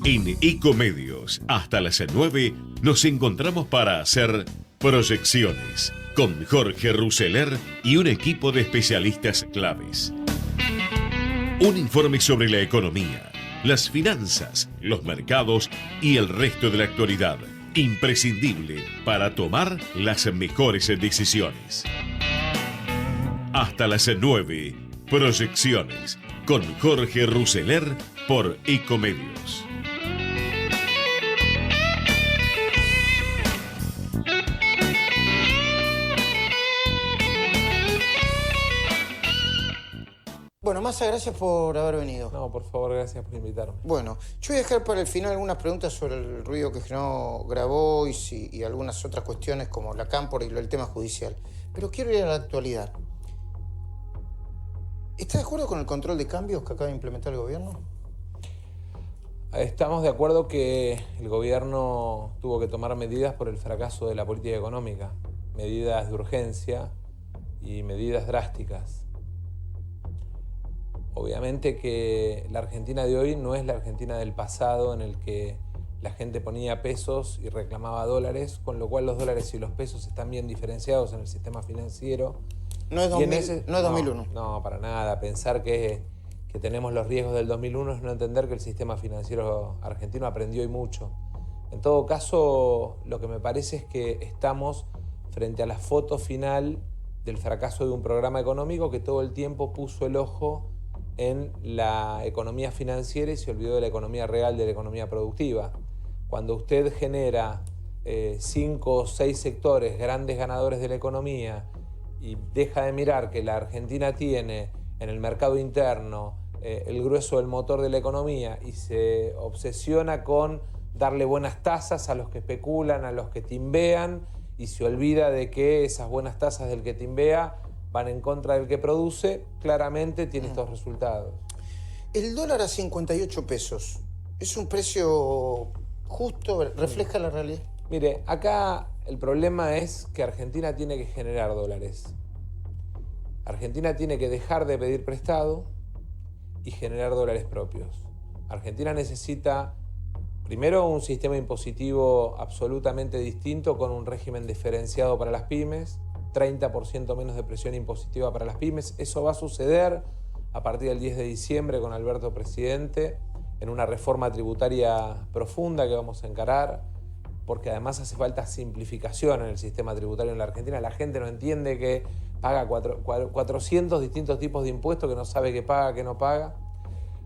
En Ecomedios, hasta las 9, nos encontramos para hacer proyecciones con Jorge Rousseler y un equipo de especialistas claves. Un informe sobre la economía, las finanzas, los mercados y el resto de la actualidad, imprescindible para tomar las mejores decisiones. Hasta las 9, proyecciones con Jorge Rousseler por Ecomedios. Bueno, Massa, gracias por haber venido. No, por favor, gracias por invitarme. Bueno, yo voy a dejar para el final algunas preguntas sobre el ruido que generó Grabois y algunas otras cuestiones como la Cámpora y el tema judicial. Pero quiero ir a la actualidad. ¿Está de acuerdo con el control de cambios que acaba de implementar el gobierno? Estamos de acuerdo que el gobierno tuvo que tomar medidas por el fracaso de la política económica, medidas de urgencia y medidas drásticas. Obviamente que la Argentina de hoy no es la Argentina del pasado en el que la gente ponía pesos y reclamaba dólares, con lo cual los dólares y los pesos están bien diferenciados en el sistema financiero. No es 2001. No, para nada. Pensar que tenemos los riesgos del 2001 es no entender que el sistema financiero argentino aprendió y mucho. En todo caso, lo que me parece es que estamos frente a la foto final del fracaso de un programa económico que todo el tiempo puso el ojo en la economía financiera y se olvidó de la economía real, de la economía productiva. Cuando usted genera 5 o 6 sectores grandes ganadores de la economía y deja de mirar que la Argentina tiene en el mercado interno el grueso del motor de la economía y se obsesiona con darle buenas tasas a los que especulan, a los que timbean, y se olvida de que esas buenas tasas del que timbea van en contra del que produce, claramente tiene estos resultados. El dólar a 58 pesos, ¿es un precio justo? ¿Refleja la realidad? Mire, acá el problema es que Argentina tiene que generar dólares. Argentina tiene que dejar de pedir prestado y generar dólares propios. Argentina necesita, primero, un sistema impositivo absolutamente distinto con un régimen diferenciado para las pymes, 30% menos de presión impositiva para las pymes. Eso va a suceder a partir del 10 de diciembre con Alberto presidente en una reforma tributaria profunda que vamos a encarar, porque además hace falta simplificación en el sistema tributario en la Argentina. La gente no entiende que paga 400 distintos tipos de impuestos, que no sabe qué paga, qué no paga.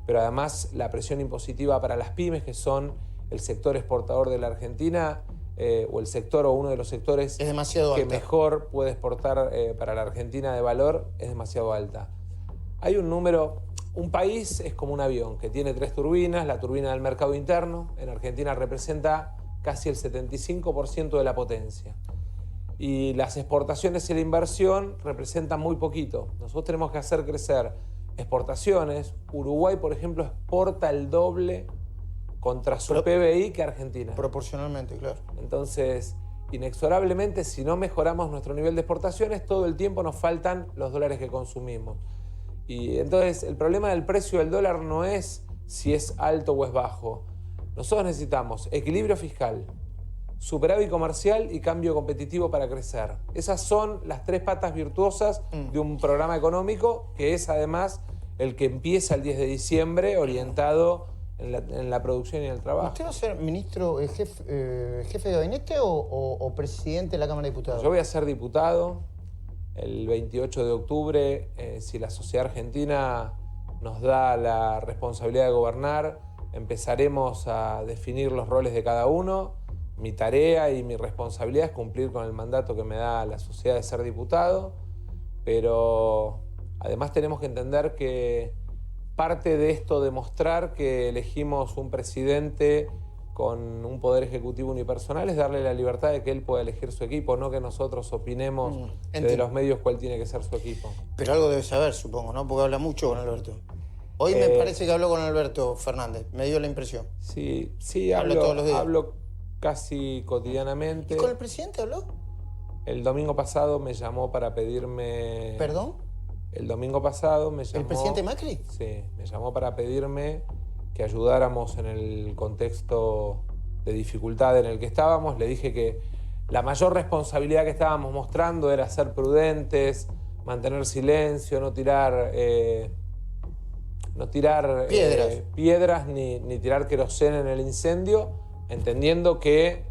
Pero además la presión impositiva para las pymes, que son el sector exportador de la Argentina, o el sector o uno de los sectores es demasiado que alta. Mejor puede exportar para la Argentina de valor, es demasiado alta. Hay un número, un país es como un avión que tiene 3 turbinas, la turbina del mercado interno, en Argentina representa casi el 75% de la potencia. Y las exportaciones y la inversión representan muy poquito. Nosotros tenemos que hacer crecer exportaciones. Uruguay, por ejemplo, exporta el doble contra su PBI que Argentina. Proporcionalmente, claro. Entonces, inexorablemente, si no mejoramos nuestro nivel de exportaciones, todo el tiempo nos faltan los dólares que consumimos. Y entonces, el problema del precio del dólar no es si es alto o es bajo. Nosotros necesitamos equilibrio fiscal, superávit comercial y cambio competitivo para crecer. Esas son las 3 patas virtuosas de un programa económico que es además el que empieza el 10 de diciembre orientado en la producción y en el trabajo. ¿Usted va a ser ministro, jefe de gabinete o presidente de la Cámara de Diputados? Yo voy a ser diputado el 28 de octubre. Si la sociedad argentina nos da la responsabilidad de gobernar, empezaremos a definir los roles de cada uno. Mi tarea y mi responsabilidad es cumplir con el mandato que me da la sociedad de ser diputado, pero además tenemos que entender que parte de esto demostrar que elegimos un presidente con un poder ejecutivo unipersonal es darle la libertad de que él pueda elegir su equipo, no que nosotros opinemos desde los medios cuál tiene que ser su equipo. Pero algo debe saber, supongo, ¿no? Porque habla mucho con Alberto. Hoy me parece que habló con Alberto Fernández, me dio la impresión. Sí, hablo todos los días. Hablo casi cotidianamente. ¿Y con el presidente habló? El domingo pasado me llamó para pedirme... ¿Perdón? El domingo pasado me llamó... ¿El presidente Macri? Sí, me llamó para pedirme que ayudáramos en el contexto de dificultad en el que estábamos. Le dije que la mayor responsabilidad que estábamos mostrando era ser prudentes, mantener silencio, no tirar piedras ni tirar queroseno en el incendio, entendiendo que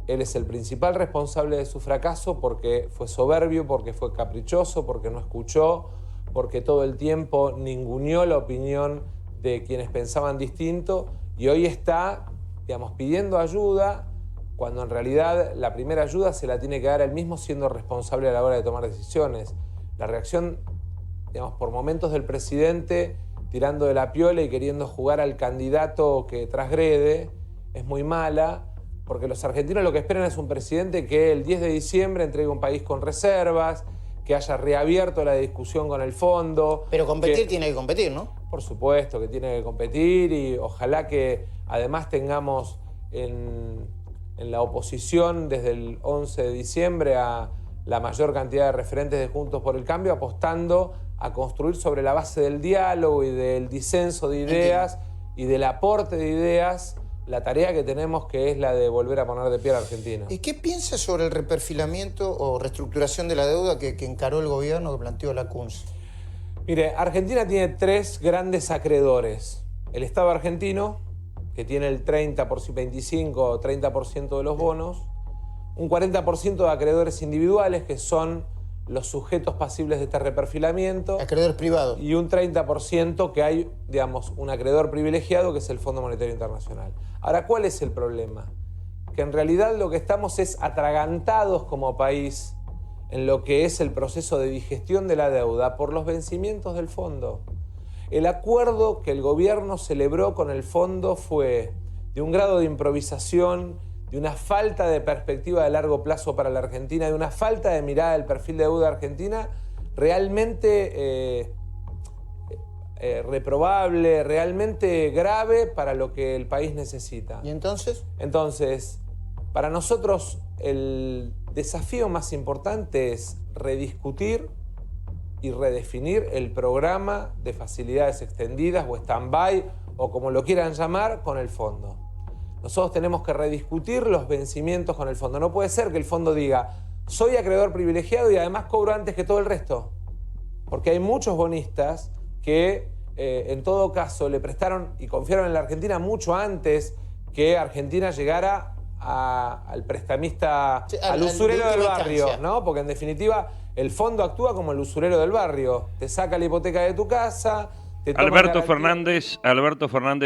él es el principal responsable de su fracaso porque fue soberbio, porque fue caprichoso, porque no escuchó, porque todo el tiempo ninguneó la opinión de quienes pensaban distinto, y hoy está, digamos, pidiendo ayuda cuando en realidad la primera ayuda se la tiene que dar él mismo siendo responsable a la hora de tomar decisiones. La reacción, digamos, por momentos del presidente tirando de la piola y queriendo jugar al candidato que transgrede es muy mala, porque los argentinos lo que esperan es un presidente que el 10 de diciembre entregue un país con reservas, que haya reabierto la discusión con el fondo. Pero competir tiene que competir, ¿no? Por supuesto que tiene que competir, y ojalá que además tengamos en la oposición desde el 11 de diciembre a la mayor cantidad de referentes de Juntos por el Cambio, apostando a construir sobre la base del diálogo y del disenso de ideas y del aporte de ideas la tarea que tenemos, que es la de volver a poner de pie a la Argentina. ¿Y qué piensa sobre el reperfilamiento o reestructuración de la deuda que encaró el gobierno, que planteó la CUNS? Mire, Argentina tiene tres grandes acreedores. El Estado argentino, que tiene el 25 o 30% de los bonos, un 40% de acreedores individuales, que son los sujetos pasibles de este reperfilamiento. Acreedores privados. Y un 30% que hay, digamos, un acreedor privilegiado, que es el Fondo Monetario Internacional. Ahora, ¿cuál es el problema? Que en realidad lo que estamos es atragantados como país en lo que es el proceso de digestión de la deuda por los vencimientos del fondo. El acuerdo que el gobierno celebró con el fondo fue de un grado de improvisación, de una falta de perspectiva de largo plazo para la Argentina, de una falta de mirada del perfil de deuda argentina realmente reprobable, realmente grave para lo que el país necesita. ¿Y entonces? Entonces, para nosotros el desafío más importante es rediscutir y redefinir el programa de facilidades extendidas o stand-by o como lo quieran llamar con el fondo. Nosotros tenemos que rediscutir los vencimientos con el fondo. No puede ser que el fondo diga, soy acreedor privilegiado y además cobro antes que todo el resto. Porque hay muchos bonistas que en todo caso le prestaron y confiaron en la Argentina mucho antes que Argentina llegara al prestamista, sí, al usurero del barrio, ¿no? Porque en definitiva el fondo actúa como el usurero del barrio. Te saca la hipoteca de tu casa. Alberto Fernández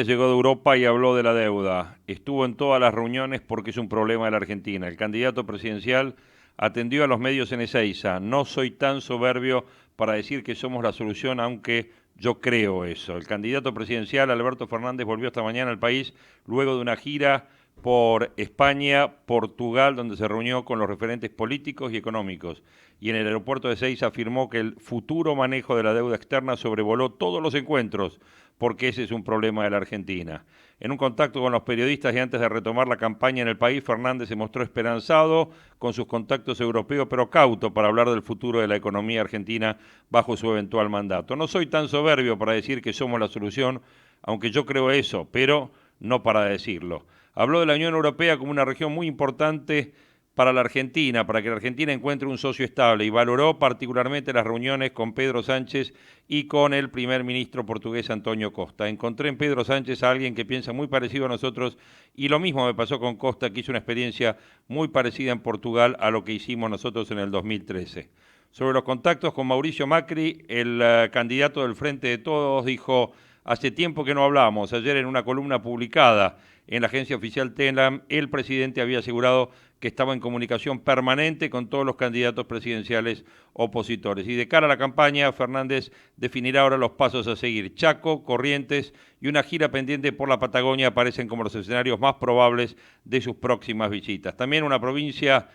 llegó de Europa y habló de la deuda. Estuvo en todas las reuniones porque es un problema de la Argentina. El candidato presidencial atendió a los medios en Ezeiza. No soy tan soberbio para decir que somos la solución, aunque yo creo eso. El candidato presidencial, Alberto Fernández, volvió esta mañana al país luego de una gira por España, Portugal, donde se reunió con los referentes políticos y económicos. Y en el aeropuerto de Ezeiza afirmó que el futuro manejo de la deuda externa sobrevoló todos los encuentros, porque ese es un problema de la Argentina. En un contacto con los periodistas y antes de retomar la campaña en el país, Fernández se mostró esperanzado con sus contactos europeos, pero cauto para hablar del futuro de la economía argentina bajo su eventual mandato. No soy tan soberbio para decir que somos la solución, aunque yo creo eso, pero no para decirlo. Habló de la Unión Europea como una región muy importante para la Argentina, para que la Argentina encuentre un socio estable, y valoró particularmente las reuniones con Pedro Sánchez y con el primer ministro portugués Antonio Costa. Encontré en Pedro Sánchez a alguien que piensa muy parecido a nosotros, y lo mismo me pasó con Costa, que hizo una experiencia muy parecida en Portugal a lo que hicimos nosotros en el 2013. Sobre los contactos con Mauricio Macri, el candidato del Frente de Todos dijo: hace tiempo que no hablamos. Ayer en una columna publicada en la agencia oficial Telam, el presidente había asegurado que estaba en comunicación permanente con todos los candidatos presidenciales opositores. Y de cara a la campaña, Fernández definirá ahora los pasos a seguir. Chaco, Corrientes y una gira pendiente por la Patagonia aparecen como los escenarios más probables de sus próximas visitas. También una provincia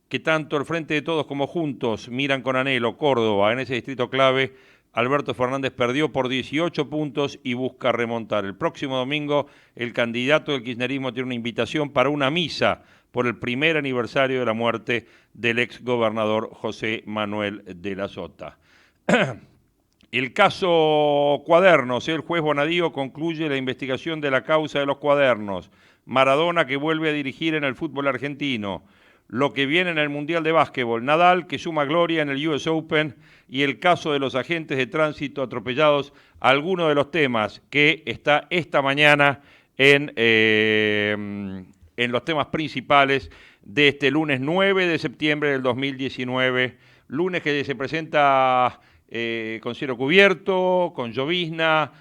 que tanto el Frente de Todos como Juntos miran con anhelo, Córdoba. En ese distrito clave, Alberto Fernández perdió por 18 puntos y busca remontar. El próximo domingo, el candidato del kirchnerismo tiene una invitación para una misa por el primer aniversario de la muerte del exgobernador José Manuel de la Sota. El caso Cuadernos, el juez Bonadío concluye la investigación de la causa de los cuadernos. Maradona que vuelve a dirigir en el fútbol argentino. Lo que viene en el Mundial de Básquetbol. Nadal que suma gloria en el US Open y el caso de los agentes de tránsito atropellados. Algunos de los temas que está esta mañana en los temas principales de este lunes 9 de septiembre del 2019. Lunes que se presenta con cielo cubierto, con llovizna,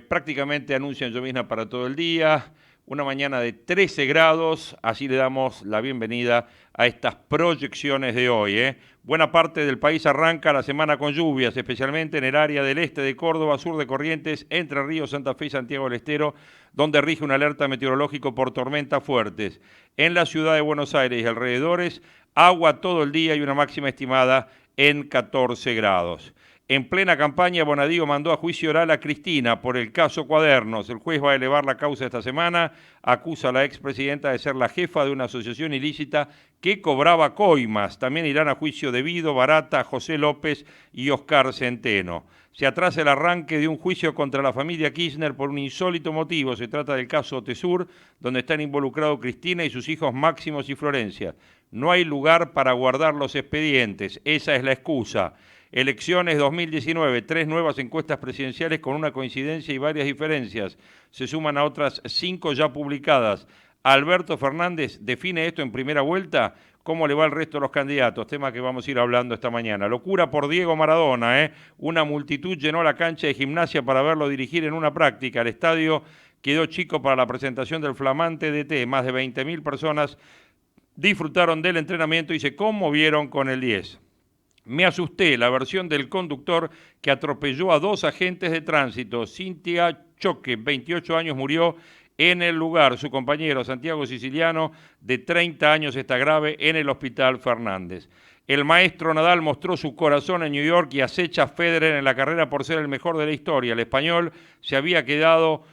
prácticamente anuncian llovizna para todo el día, una mañana de 13 grados, así le damos la bienvenida a estas proyecciones de hoy. Buena parte del país arranca la semana con lluvias, especialmente en el área del este de Córdoba, sur de Corrientes, Entre Ríos, Santa Fe y Santiago del Estero, donde rige una alerta meteorológico por tormentas fuertes. En la ciudad de Buenos Aires y alrededores, agua todo el día y una máxima estimada en 14 grados. En plena campaña, Bonadío mandó a juicio oral a Cristina por el caso Cuadernos. El juez va a elevar la causa esta semana. Acusa a la expresidenta de ser la jefa de una asociación ilícita que cobraba coimas. También irán a juicio Devido, Barata, José López y Oscar Centeno. Se atrasa el arranque de un juicio contra la familia Kirchner por un insólito motivo. Se trata del caso Tesur, donde están involucrados Cristina y sus hijos Máximos y Florencia. No hay lugar para guardar los expedientes. Esa es la excusa. Elecciones 2019, 3 nuevas encuestas presidenciales con una coincidencia y varias diferencias. Se suman a otras 5 ya publicadas. Alberto Fernández define esto en primera vuelta. ¿Cómo le va al resto de los candidatos? Tema que vamos a ir hablando esta mañana. Locura por Diego Maradona, Una multitud llenó la cancha de Gimnasia para verlo dirigir en una práctica. El estadio quedó chico para la presentación del flamante DT. Más de 20.000 personas disfrutaron del entrenamiento y se conmovieron con el 10. Me asusté, la versión del conductor que atropelló a 2 agentes de tránsito. Cintia Choque, 28 años, murió en el lugar. Su compañero Santiago Siciliano, de 30 años, está grave en el Hospital Fernández. El maestro Nadal mostró su corazón en New York y acecha a Federer en la carrera por ser el mejor de la historia. El español se había quedado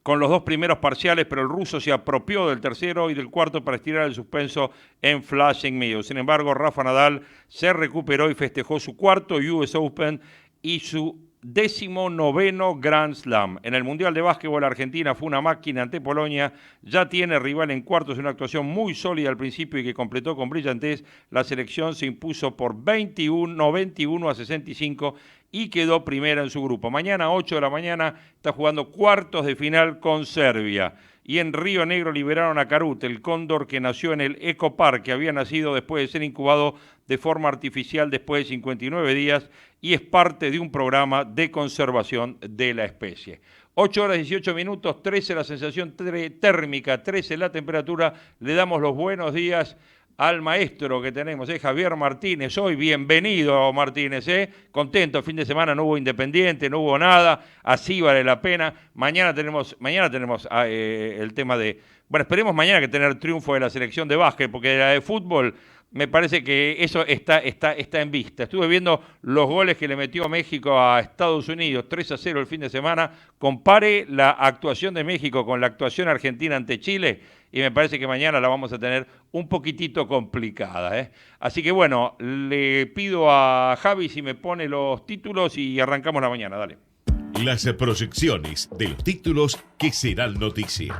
con los 2 primeros parciales, pero el ruso se apropió del tercero y del cuarto para estirar el suspenso en Flushing Meadows. Sin embargo, Rafa Nadal se recuperó y festejó su cuarto US Open y su 19º Grand Slam. En el Mundial de Básquetbol, Argentina fue una máquina ante Polonia, ya tiene rival en cuartos, una actuación muy sólida al principio y que completó con brillantez. La selección se impuso por 91 a 65 y quedó primera en su grupo. Mañana, 8 de la mañana, está jugando cuartos de final con Serbia. Y en Río Negro liberaron a Carut, el cóndor que nació en el Ecopark, que había nacido después de ser incubado de forma artificial después de 59 días y es parte de un programa de conservación de la especie. 8 horas 18 minutos, 13 la sensación térmica, 13 la temperatura. Le damos los buenos días al maestro que tenemos, Javier Martínez. Hoy bienvenido, Martínez, contento. El fin de semana no hubo Independiente, no hubo nada, así vale la pena. Mañana tenemos el tema de, bueno, esperemos mañana que tener triunfo de la selección de básquet, porque de la de fútbol me parece que eso está en vista. Estuve viendo los goles que le metió México a Estados Unidos, 3-0 el fin de semana. Compare la actuación de México con la actuación argentina ante Chile y me parece que mañana la vamos a tener un poquitito complicada. Así que bueno, le pido a Javi si me pone los títulos y arrancamos la mañana. Dale. Las proyecciones de los títulos que serán noticia.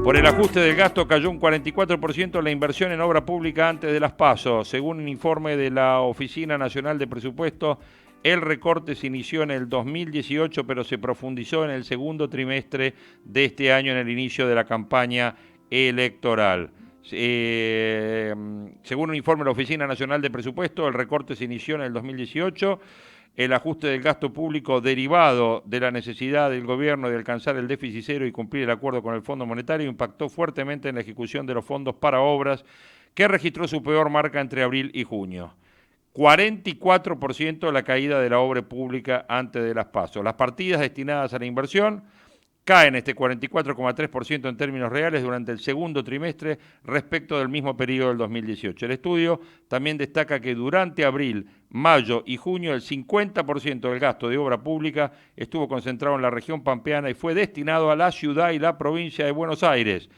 Por el ajuste del gasto cayó un 44% la inversión en obra pública antes de las PASO. Según un informe de la Oficina Nacional de Presupuesto, el recorte se inició en el 2018, pero se profundizó en el segundo trimestre de este año, en el inicio de la campaña electoral. Según un informe de la Oficina Nacional de Presupuesto, el recorte se inició en el 2018. El ajuste del gasto público derivado de la necesidad del gobierno de alcanzar el déficit cero y cumplir el acuerdo con el Fondo Monetario impactó fuertemente en la ejecución de los fondos para obras, que registró su peor marca entre abril y junio. 44% la caída de la obra pública antes de las PASO. Las partidas destinadas a la inversión caen este 44,3% en términos reales durante el segundo trimestre respecto del mismo periodo del 2018. El estudio también destaca que durante abril, mayo y junio el 50% del gasto de obra pública estuvo concentrado en la región pampeana y fue destinado a la ciudad y la provincia de Buenos Aires.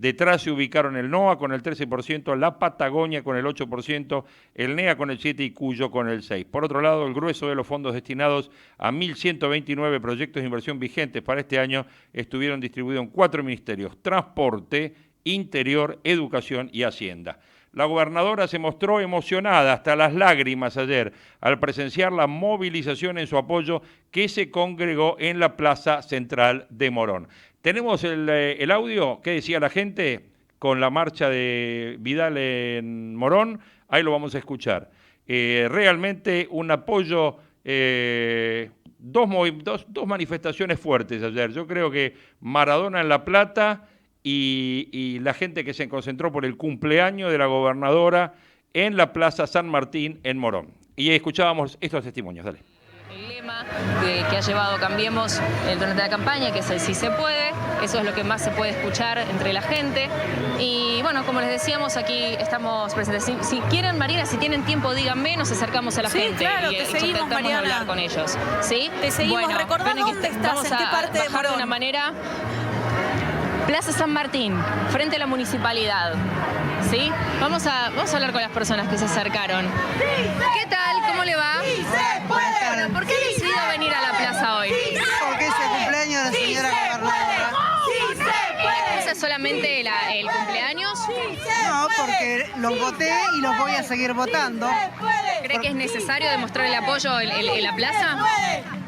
Detrás se ubicaron el NOA con el 13%, la Patagonia con el 8%, el NEA con el 7% y Cuyo con el 6%. Por otro lado, el grueso de los fondos destinados a 1.129 proyectos de inversión vigentes para este año estuvieron distribuidos en 4 ministerios: Transporte, Interior, Educación y Hacienda. La gobernadora se mostró emocionada hasta las lágrimas ayer al presenciar la movilización en su apoyo que se congregó en la Plaza Central de Morón. Tenemos el audio que decía la gente con la marcha de Vidal en Morón. Ahí lo vamos a escuchar. Realmente un apoyo, dos manifestaciones fuertes ayer. Yo creo que Maradona en La Plata y la gente que se concentró por el cumpleaños de la gobernadora en la Plaza San Martín en Morón. Y escuchábamos estos testimonios. Dale. El lema que ha llevado Cambiemos durante la campaña, que es el "sí se puede", eso es lo que más se puede escuchar entre la gente. Y bueno, como les decíamos, aquí estamos presentes. Si quieren, Marina, si tienen tiempo, díganme, nos acercamos a la gente. Claro, te seguimos, tratamos Mariana. de hablar con ellos. ¿Sí? Te seguimos. Bueno, Recordá dónde estás, vamos en qué a parte de bajar de Morón. una manera. Plaza San Martín, frente a la municipalidad. ¿Sí? Vamos a hablar con las personas que se acercaron. ¿Qué tal? ¿Cómo le va? ¡Sí se puede! ¿Por qué ha decidido venir a la plaza hoy? Porque es el cumpleaños de la señora gobernadora. ¡Sí se puede! ¿Esa es solamente el cumpleaños? No, porque los voté y los voy a seguir votando. ¿Cree que es necesario demostrar el apoyo en la plaza?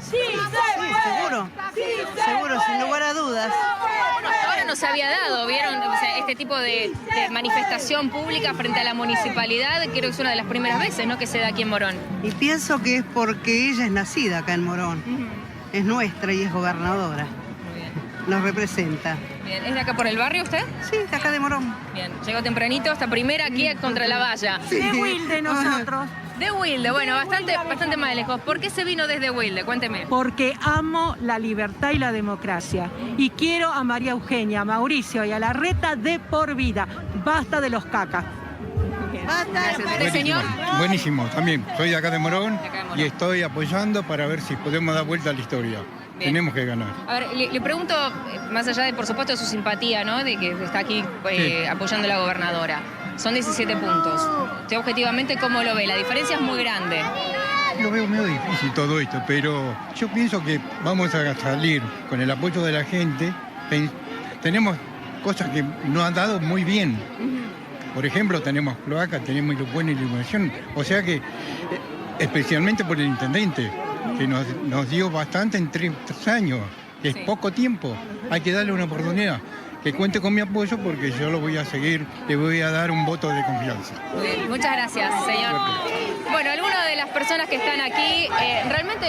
Sí, seguro. Seguro, sin lugar a dudas. Ahora no se había dado, ¿vieron? O sea, este tipo de manifestación pública frente a la municipalidad, creo que es una de las primeras veces, ¿no?, que se da aquí en Morón. Y pienso que es porque ella es nacida acá en Morón. Es nuestra y es gobernadora. Muy bien. Nos representa. Bien. ¿Es de acá por el barrio usted? Sí, de acá de Morón. Bien. Llegó tempranito, esta primera aquí contra la valla. De Wilde nosotros. De Wilde, bueno, bastante más lejos. ¿Por qué se vino desde Wilde? Cuénteme. Porque amo la libertad y la democracia. Y quiero a María Eugenia, a Mauricio y a Larreta de por vida. Basta de los cacas. ¿Usted, señor? Buenísimo, también. Soy de acá de Morón, De acá de Morón. y estoy apoyando para ver si podemos dar vuelta a la historia. Bien. Tenemos que ganar. A ver, le pregunto, más allá de, por supuesto, de su simpatía, ¿no?, de que está aquí Sí. apoyando a la gobernadora. Son 17 puntos. Usted objetivamente, ¿cómo lo ve? La diferencia es muy grande. Lo veo medio difícil todo esto, pero yo pienso que vamos a salir con el apoyo de la gente. Tenemos cosas que nos han dado muy bien. Por ejemplo, tenemos cloaca, tenemos buena iluminación. O sea que, especialmente por el intendente, que nos dio bastante en 3 años, que es Sí. poco tiempo. Hay que darle una oportunidad. Que cuente con mi apoyo porque yo lo voy a seguir, le voy a dar un voto de confianza. Muy bien, muchas gracias, señor. Bueno, algunas de las personas que están aquí, realmente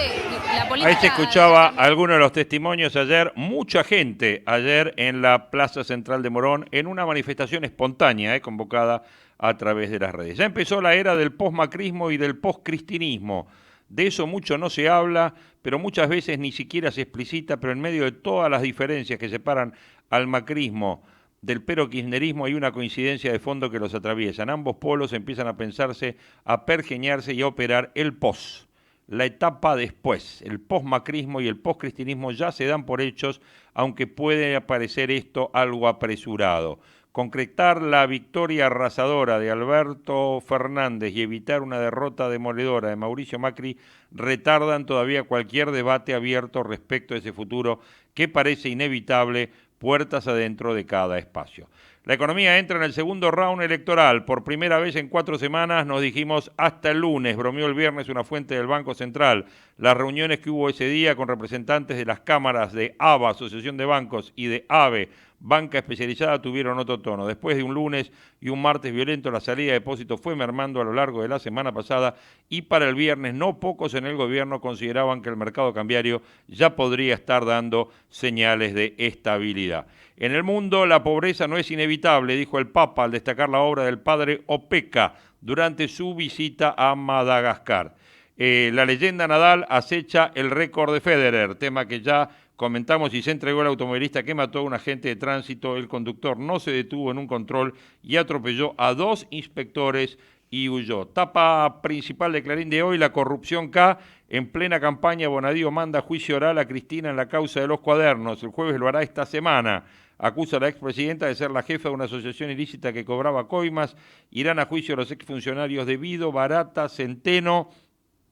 la política... Ahí se escuchaba algunos de los testimonios ayer. Mucha gente ayer en la Plaza Central de Morón en una manifestación espontánea convocada a través de las redes. Ya empezó la era del posmacrismo y del poscristinismo. De eso mucho no se habla, pero muchas veces ni siquiera se explicita, pero en medio de todas las diferencias que separan al macrismo del pero-kirchnerismo hay una coincidencia de fondo que los atraviesan. Ambos polos empiezan a pensarse, a pergeñarse y a operar el pos. La etapa después, el posmacrismo y el poscristinismo ya se dan por hechos, aunque puede parecer esto algo apresurado. Concretar la victoria arrasadora de Alberto Fernández y evitar una derrota demoledora de Mauricio Macri retardan todavía cualquier debate abierto respecto a ese futuro que parece inevitable puertas adentro de cada espacio. La economía entra en el segundo round electoral. Por primera vez en 4 semanas nos dijimos hasta el lunes, bromeó el viernes una fuente del Banco Central. Las reuniones que hubo ese día con representantes de las cámaras de ABA, Asociación de Bancos, y de AVE, Banca Especializada, tuvieron otro tono. Después de un lunes y un martes violento, la salida de depósitos fue mermando a lo largo de la semana pasada y para el viernes no pocos en el gobierno consideraban que el mercado cambiario ya podría estar dando señales de estabilidad. En el mundo la pobreza no es inevitable, dijo el Papa al destacar la obra del padre Opeka durante su visita a Madagascar. La leyenda Nadal acecha el récord de Federer, tema que ya Comentamos y se entregó el automovilista que mató a un agente de tránsito. El conductor no se detuvo en un control y atropelló a 2 inspectores y huyó. Tapa principal de Clarín de hoy, la corrupción K. En plena campaña, Bonadío manda juicio oral a Cristina en la causa de los cuadernos. El jueves lo hará esta semana. Acusa a la expresidenta de ser la jefa de una asociación ilícita que cobraba coimas. Irán a juicio los exfuncionarios de Vido, Barata, Centeno,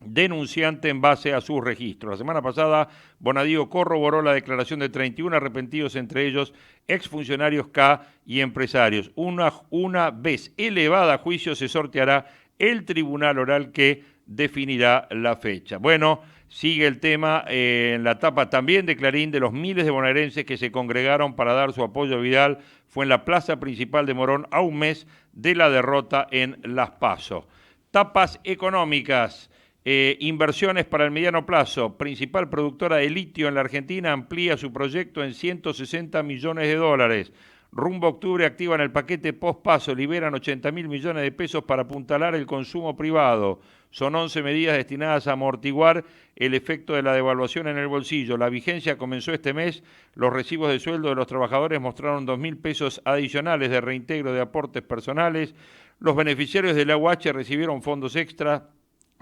denunciante en base a sus registros. La semana pasada, Bonadío corroboró la declaración de 31 arrepentidos, entre ellos exfuncionarios K y empresarios. Una vez elevada a juicio, se sorteará el tribunal oral que definirá la fecha. Bueno, sigue el tema en la tapa también de Clarín de los miles de bonaerenses que se congregaron para dar su apoyo a Vidal. Fue en la plaza principal de Morón a un mes de la derrota en Las PASO. Tapas económicas. Inversiones para el mediano plazo. Principal productora de litio en la Argentina amplía su proyecto en 160 millones de dólares. Rumbo a octubre activan el paquete post-paso, liberan 80.000 millones de pesos para apuntalar el consumo privado. Son 11 medidas destinadas a amortiguar el efecto de la devaluación en el bolsillo. La vigencia comenzó este mes. Los recibos de sueldo de los trabajadores mostraron 2.000 pesos adicionales de reintegro de aportes personales. Los beneficiarios del AUH recibieron fondos extra.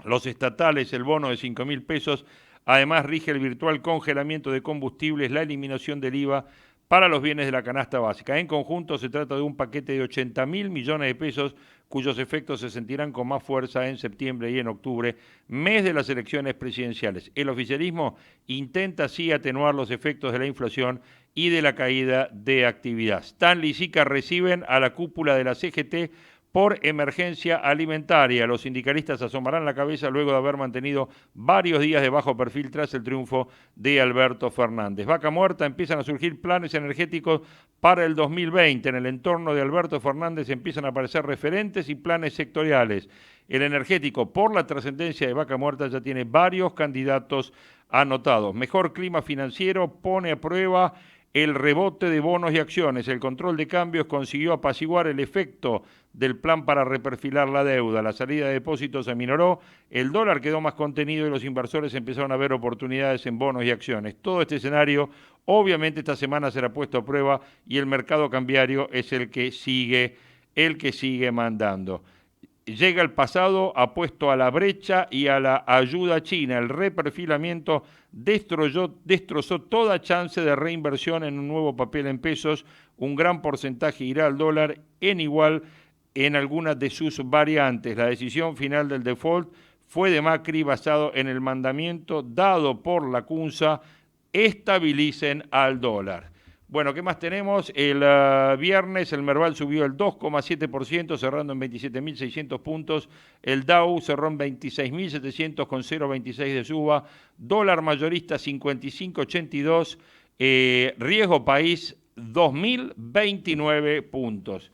Los estatales, el bono de 5.000 pesos. Además, rige el virtual congelamiento de combustibles, la eliminación del IVA para los bienes de la canasta básica. En conjunto, se trata de un paquete de 80.000 millones de pesos, cuyos efectos se sentirán con más fuerza en septiembre y en octubre, mes de las elecciones presidenciales. El oficialismo intenta así atenuar los efectos de la inflación y de la caída de actividad. Stanley y Sica reciben a la cúpula de la CGT por emergencia alimentaria. Los sindicalistas asomarán la cabeza luego de haber mantenido varios días de bajo perfil tras el triunfo de Alberto Fernández. Vaca muerta, empiezan a surgir planes energéticos para el 2020. En el entorno de Alberto Fernández empiezan a aparecer referentes y planes sectoriales. El energético, por la trascendencia de Vaca muerta, ya tiene varios candidatos anotados. Mejor clima financiero pone a prueba el rebote de bonos y acciones. El control de cambios consiguió apaciguar el efecto del plan para reperfilar la deuda. La salida de depósitos se aminoró, el dólar quedó más contenido y los inversores empezaron a ver oportunidades en bonos y acciones. Todo este escenario, obviamente, esta semana será puesto a prueba y el mercado cambiario es el que sigue mandando. Llega el pasado apuesto a la brecha y a la ayuda china. El reperfilamiento destrozó toda chance de reinversión en un nuevo papel en pesos. Un gran porcentaje irá al dólar en igual en algunas de sus variantes. La decisión final del default fue de Macri basado en el mandamiento dado por la CUNSA: estabilicen al dólar. Bueno, ¿qué más tenemos? El viernes el Merval subió el 2,7%, cerrando en 27.600 puntos. El Dow cerró en 26.700 con 0,26 de suba. Dólar mayorista 55,82. Riesgo país 2.029 puntos.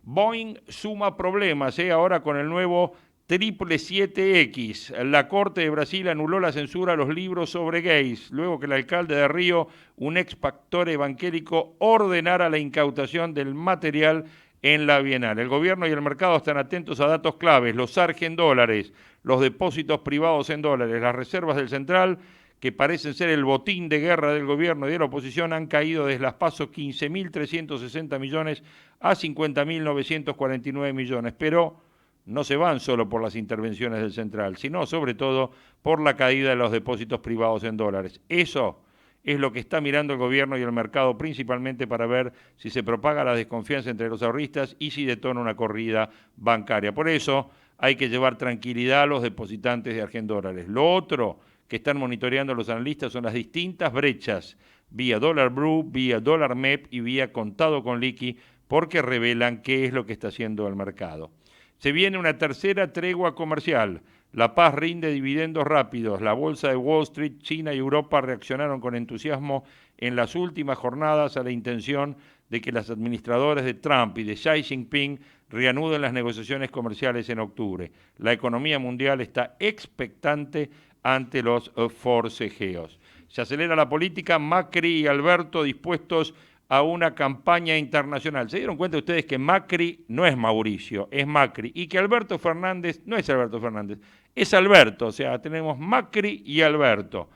Boeing suma problemas, ahora con el nuevo 777X. La Corte de Brasil anuló la censura a los libros sobre gays, luego que el alcalde de Río, un ex pastor evangélico, ordenara la incautación del material en la Bienal. El gobierno y el mercado están atentos a datos claves: los ARG en dólares, los depósitos privados en dólares, las reservas del Central, que parecen ser el botín de guerra del gobierno y de la oposición, han caído desde las PASO 15.360 millones a 50.949 millones, pero no se van solo por las intervenciones del Central, sino sobre todo por la caída de los depósitos privados en dólares. Eso es lo que está mirando el gobierno y el mercado, principalmente para ver si se propaga la desconfianza entre los ahorristas y si detona una corrida bancaria. Por eso hay que llevar tranquilidad a los depositantes de Argendólares. Lo otro que están monitoreando los analistas son las distintas brechas vía dólar blue, vía dólar MEP y vía contado con liqui, porque revelan qué es lo que está haciendo el mercado. Se viene una tercera tregua comercial. La paz rinde dividendos rápidos. La bolsa de Wall Street, China y Europa reaccionaron con entusiasmo en las últimas jornadas a la intención de que las administradoras de Trump y de Xi Jinping reanuden las negociaciones comerciales en octubre. La economía mundial está expectante ante los forcejeos. Se acelera la política. Macri y Alberto dispuestos a una campaña internacional. ¿Se dieron cuenta ustedes que Macri no es Mauricio, es Macri? Y que Alberto Fernández no es Alberto Fernández, es Alberto. O sea, tenemos Macri y Alberto.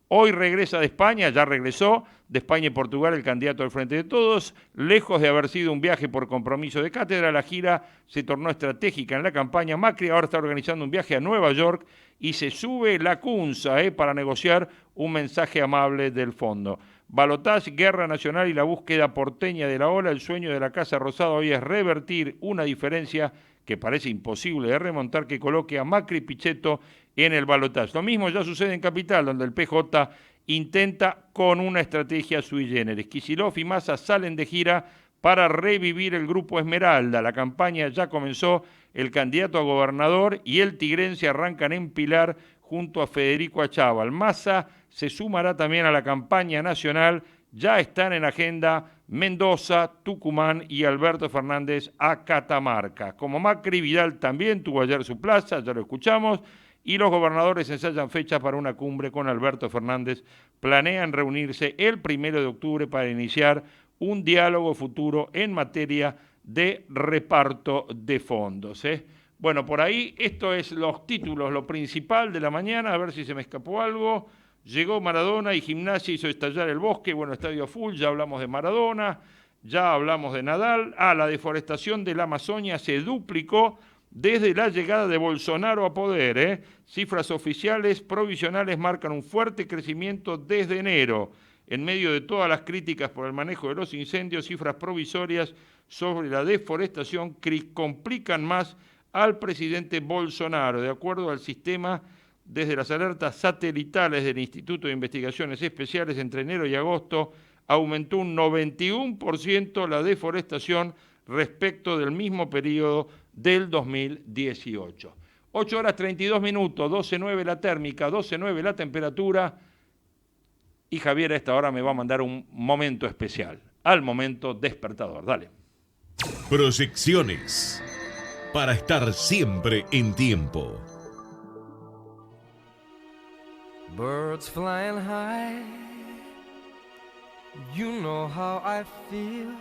Hoy regresa de España, ya regresó de España y Portugal el candidato del Frente de Todos. Lejos de haber sido un viaje por compromiso de cátedra, la gira se tornó estratégica en la campaña. Macri ahora está organizando un viaje a Nueva York y se sube la cunza para negociar un mensaje amable del fondo. Balotage, guerra nacional y la búsqueda porteña de la ola. El sueño de la Casa Rosada hoy es revertir una diferencia que parece imposible de remontar, que coloque a Macri y Pichetto en el balotaje. Lo mismo ya sucede en Capital, donde el PJ intenta con una estrategia sui generis. Kicillof y Massa salen de gira para revivir el Grupo Esmeralda. La campaña ya comenzó, el candidato a gobernador y el tigrense arrancan en Pilar junto a Federico Achával. Massa se sumará también a la campaña nacional. Ya están en agenda Mendoza, Tucumán y Alberto Fernández a Catamarca. Como Macri, Vidal también tuvo ayer su plaza, ya lo escuchamos, y los gobernadores ensayan fechas para una cumbre con Alberto Fernández. Planean reunirse el 1 de octubre para iniciar un diálogo futuro en materia de reparto de fondos. Bueno, por ahí, esto es los títulos, lo principal de la mañana, a ver si se me escapó algo. Llegó Maradona y Gimnasia hizo estallar el bosque, bueno, estadio full, ya hablamos de Maradona, ya hablamos de Nadal. La deforestación de la Amazonia se duplicó desde la llegada de Bolsonaro a poder. Cifras oficiales provisionales marcan un fuerte crecimiento desde enero. En medio de todas las críticas por el manejo de los incendios, cifras provisorias sobre la deforestación complican más al presidente Bolsonaro. De acuerdo al sistema, desde las alertas satelitales del Instituto de Investigaciones Especiales, entre enero y agosto aumentó un 91% la deforestación respecto del mismo periodo del 2018. 8 horas 32 minutos, 12.9 la térmica, 12.9 la temperatura. Y Javier a esta hora me va a mandar un momento especial, al momento despertador. Dale. Proyecciones, para estar siempre en tiempo. Birds flying high, you know how I feel.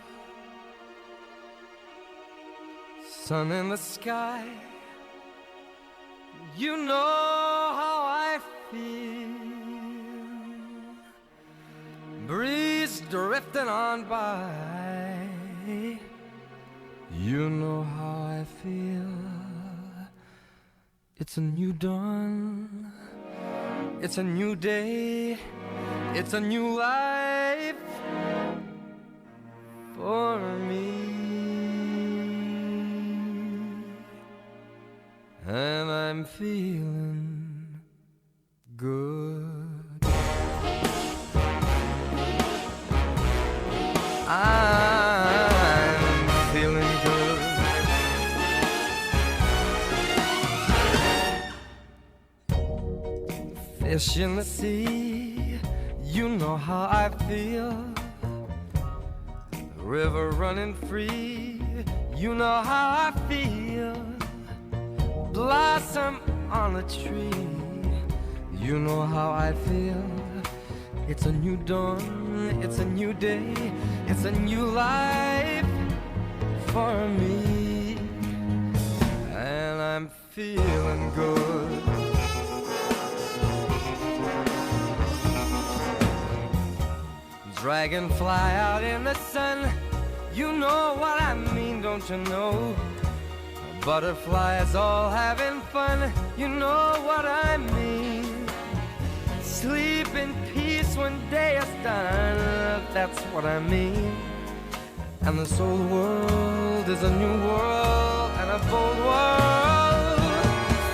Sun in the sky, you know how I feel. Breeze drifting on by, you know how I feel. It's a new dawn, it's a new day, it's a new life for me. And I'm feeling good. I'm feeling good. Fish in the sea, you know how I feel. River running free, you know how I feel. Blossom on a tree, you know how I feel. It's a new dawn, it's a new day, it's a new life for me. And I'm feeling good. Dragonfly out in the sun, you know what I mean, don't you know? Butterflies all having fun, you know what I mean. Sleep in peace when day is done, that's what I mean. And this old world is a new world and a bold world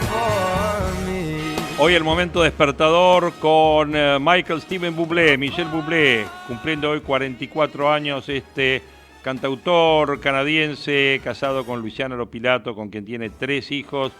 for me. Hoy el momento despertador con Michael Steven Bublé, Michel Bublé, cumpliendo hoy 44 años, cantautor canadiense, casado con Luciana Lopilato, con quien tiene 3 hijos.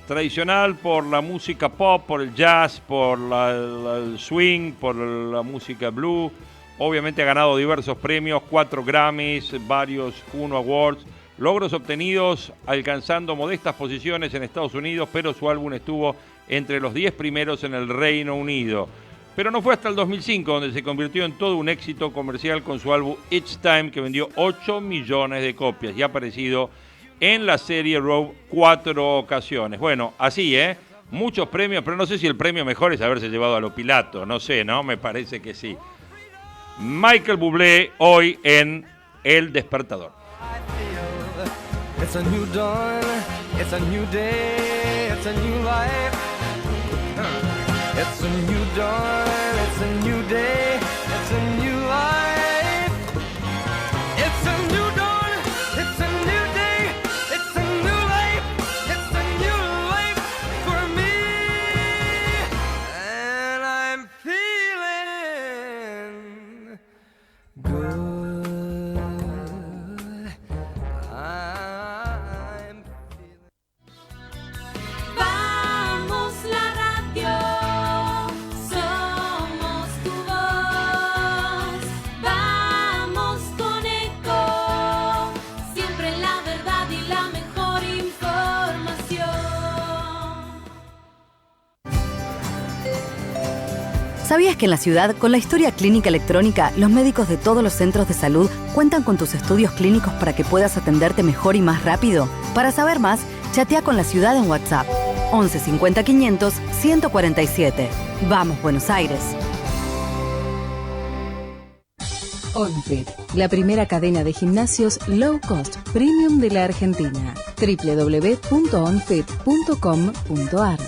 Tradicional por la música pop, por el jazz, por el swing, por la música blues. Obviamente ha ganado diversos premios, 4 Grammys, varios Juno Awards. Logros obtenidos alcanzando modestas posiciones en Estados Unidos, pero su álbum estuvo entre los 10 primeros en el Reino Unido. Pero no fue hasta el 2005 donde se convirtió en todo un éxito comercial con su álbum Each Time, que vendió 8 millones de copias y ha aparecido en la serie Row 4 ocasiones. Bueno, así, muchos premios, pero no sé si el premio mejor es haberse llevado a Lopilato, no sé, ¿no? Me parece que sí. Michael Bublé hoy en El Despertador. It's a new dawn, it's a new day, it's a new life. It's a new dawn, it's a new day, it's a new life. It's a new dawn, it's a new day, it's a new life. It's a new life for me. And I'm feeling good. Vamos la radio, somos tu voz. Vamos con Eco, siempre la verdad y la mejor información. ¿Sabías que en la ciudad, con la historia clínica electrónica, los médicos de todos los centros de salud cuentan con tus estudios clínicos para que puedas atenderte mejor y más rápido? Para saber más, chatea con la ciudad en WhatsApp. 11 50 500 147. Vamos, Buenos Aires. OnFit, la primera cadena de gimnasios low cost premium de la Argentina. www.onfit.com.ar.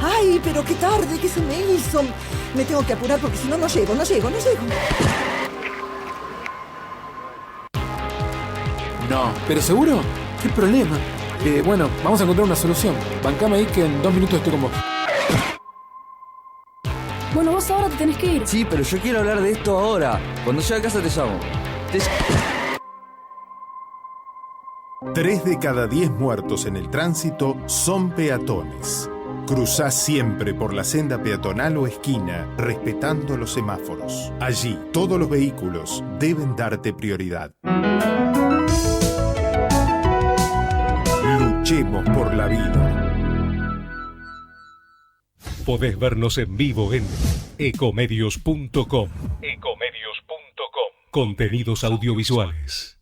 ¡Ay, pero qué tarde! ¿Qué se me hizo? Me tengo que apurar porque si no, no llego. No, ¿pero seguro? ¿Qué problema? Bueno, vamos a encontrar una solución. Bancame ahí que en 2 minutos estoy con vos. Bueno, vos ahora te tenés que ir. Sí, pero yo quiero hablar de esto ahora. Cuando llegue a casa te llamo. 3 de cada 10 muertos en el tránsito son peatones. Cruzá siempre por la senda peatonal o esquina, respetando los semáforos. Allí, todos los vehículos deben darte prioridad. Luchemos por la vida. Podés vernos en vivo en ecomedios.com. Contenidos audiovisuales.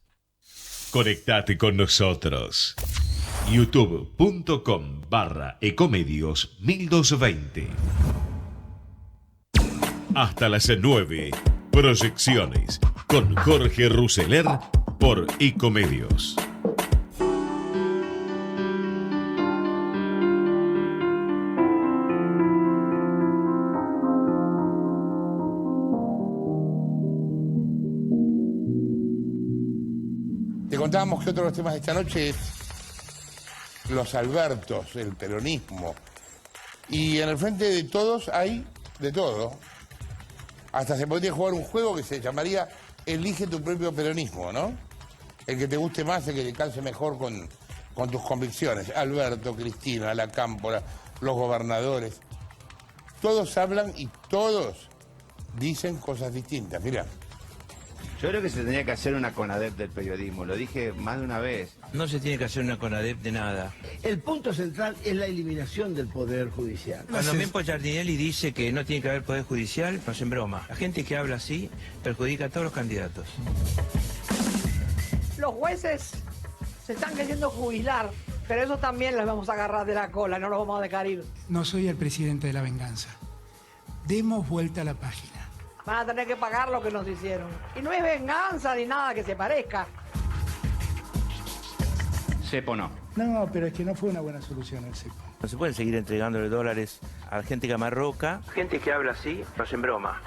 Conectate con nosotros. youtube.com/ecomedios1220. Hasta las 9. Proyecciones con Jorge Ruseler por Ecomedios. Te contábamos que otro de los temas de esta noche es los Albertos, el peronismo. Y en el frente de todos hay de todo. Hasta se podría jugar un juego que se llamaría Elige tu propio peronismo, ¿no? El que te guste más, el que te calce mejor con tus convicciones. Alberto, Cristina, la Cámpora, los gobernadores. Todos hablan y todos dicen cosas distintas. Mirá. Yo creo que se tenía que hacer una CONADEP del periodismo, lo dije más de una vez. No se tiene que hacer una CONADEP de nada. El punto central es la eliminación del Poder Judicial. Cuando Mempo Giardinelli dice que no tiene que haber Poder Judicial, no es en broma. La gente que habla así perjudica a todos los candidatos. Los jueces se están queriendo jubilar, pero eso también los vamos a agarrar de la cola, no los vamos a dejar ir. No soy el presidente de la venganza. Demos vuelta a la página. Van a tener que pagar lo que nos hicieron. Y no es venganza ni nada que se parezca. ¿Cepo no? No, pero es que no fue una buena solución el cepo. No se pueden seguir entregándole dólares a gente que amarroca. Gente que habla así, no es en broma.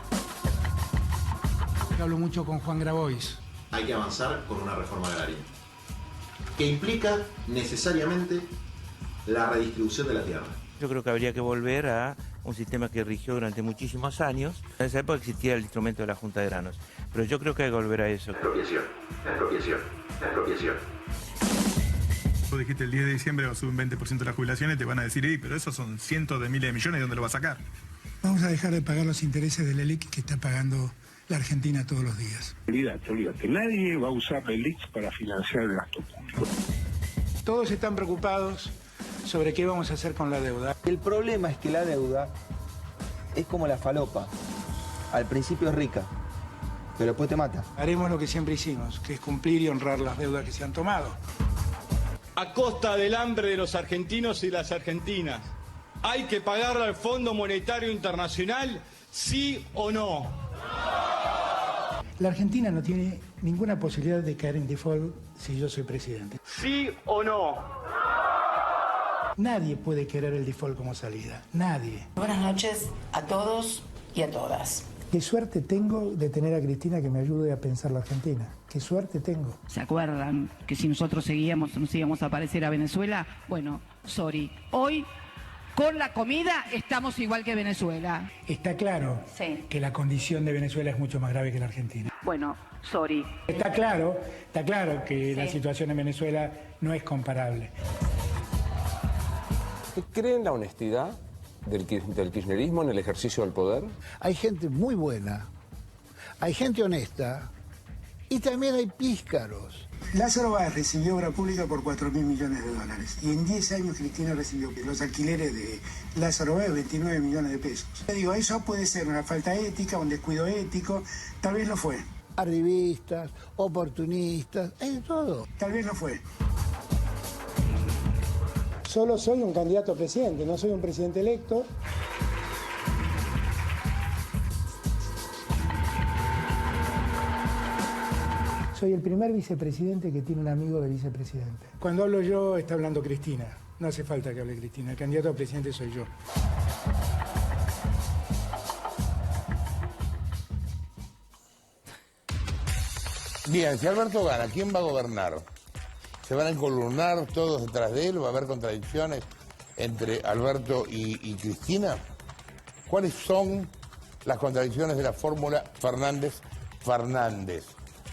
Hablo mucho con Juan Grabois. Hay que avanzar con una reforma agraria, que implica necesariamente la redistribución de la tierra. Yo creo que habría que volver a un sistema que rigió durante muchísimos años. En esa época existía el instrumento de la Junta de Granos, pero yo creo que hay que volver a eso. Expropiación. Vos dijiste el 10 de diciembre va a subir un 20% de las jubilaciones, te van a decir, pero esos son cientos de miles de millones, ¿de dónde lo va a sacar? Vamos a dejar de pagar los intereses del ELIC que está pagando la Argentina todos los días. Olvídate, nadie va a usar el ELIC para financiar el gasto público. Todos están preocupados sobre qué vamos a hacer con la deuda. El problema es que la deuda es como la falopa. Al principio es rica, pero después te mata. Haremos lo que siempre hicimos, que es cumplir y honrar las deudas que se han tomado. a costa del hambre de los argentinos y las argentinas. ¿Hay que pagarle al Fondo Monetario Internacional, sí o no? La Argentina no tiene ninguna posibilidad de caer en default si yo soy presidente. ¿Sí o no? Nadie puede querer el default como salida. Nadie. Buenas noches a todos y a todas. Qué suerte tengo de tener a Cristina que me ayude a pensar la Argentina. Qué suerte tengo. ¿Se acuerdan que si nosotros seguíamos nos íbamos a parecer a Venezuela? Bueno, sorry. Hoy, con la comida, estamos igual que Venezuela. Está claro que la condición de Venezuela es mucho más grave que la Argentina. Bueno, sorry. Está claro que la situación en Venezuela no es comparable. ¿Cree en la honestidad del kirchnerismo en el ejercicio del poder? Hay gente muy buena, hay gente honesta y también hay píscaros. Lázaro Báez recibió obra pública por 4.000 millones de dólares y en 10 años Cristina recibió los alquileres de Lázaro Báez 29 millones de pesos. Yo digo, eso puede ser una falta ética, un descuido ético, tal vez lo fue. Arribistas, oportunistas, hay de todo. Tal vez lo fue. Solo soy un candidato a presidente, no soy un presidente electo. Soy el primer vicepresidente que tiene un amigo de vicepresidente. Cuando hablo yo, está hablando Cristina. No hace falta que hable Cristina. El candidato a presidente soy yo. Bien, si Alberto gana, ¿quién va a gobernar? ¿Se van a encolumnar todos detrás de él? ¿Va a haber contradicciones entre Alberto y Cristina? ¿Cuáles son las contradicciones de la fórmula Fernández-Fernández?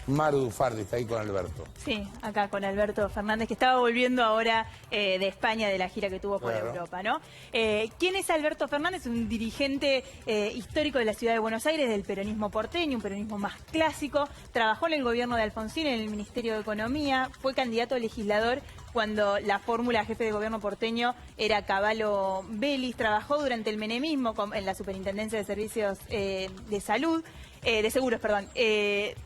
Maru Dufardi está ahí con Alberto. Sí, acá con Alberto Fernández, que estaba volviendo ahora de España, de la gira que tuvo por Europa, ¿no? ¿Quién es Alberto Fernández? Un dirigente histórico de la ciudad de Buenos Aires, del peronismo porteño, un peronismo más clásico. Trabajó en el gobierno de Alfonsín, en el Ministerio de Economía. Fue candidato a legislador cuando la fórmula jefe de gobierno porteño era Cavallo Vélez. Trabajó durante el menemismo en la Superintendencia de Servicios de Salud. De seguros, perdón.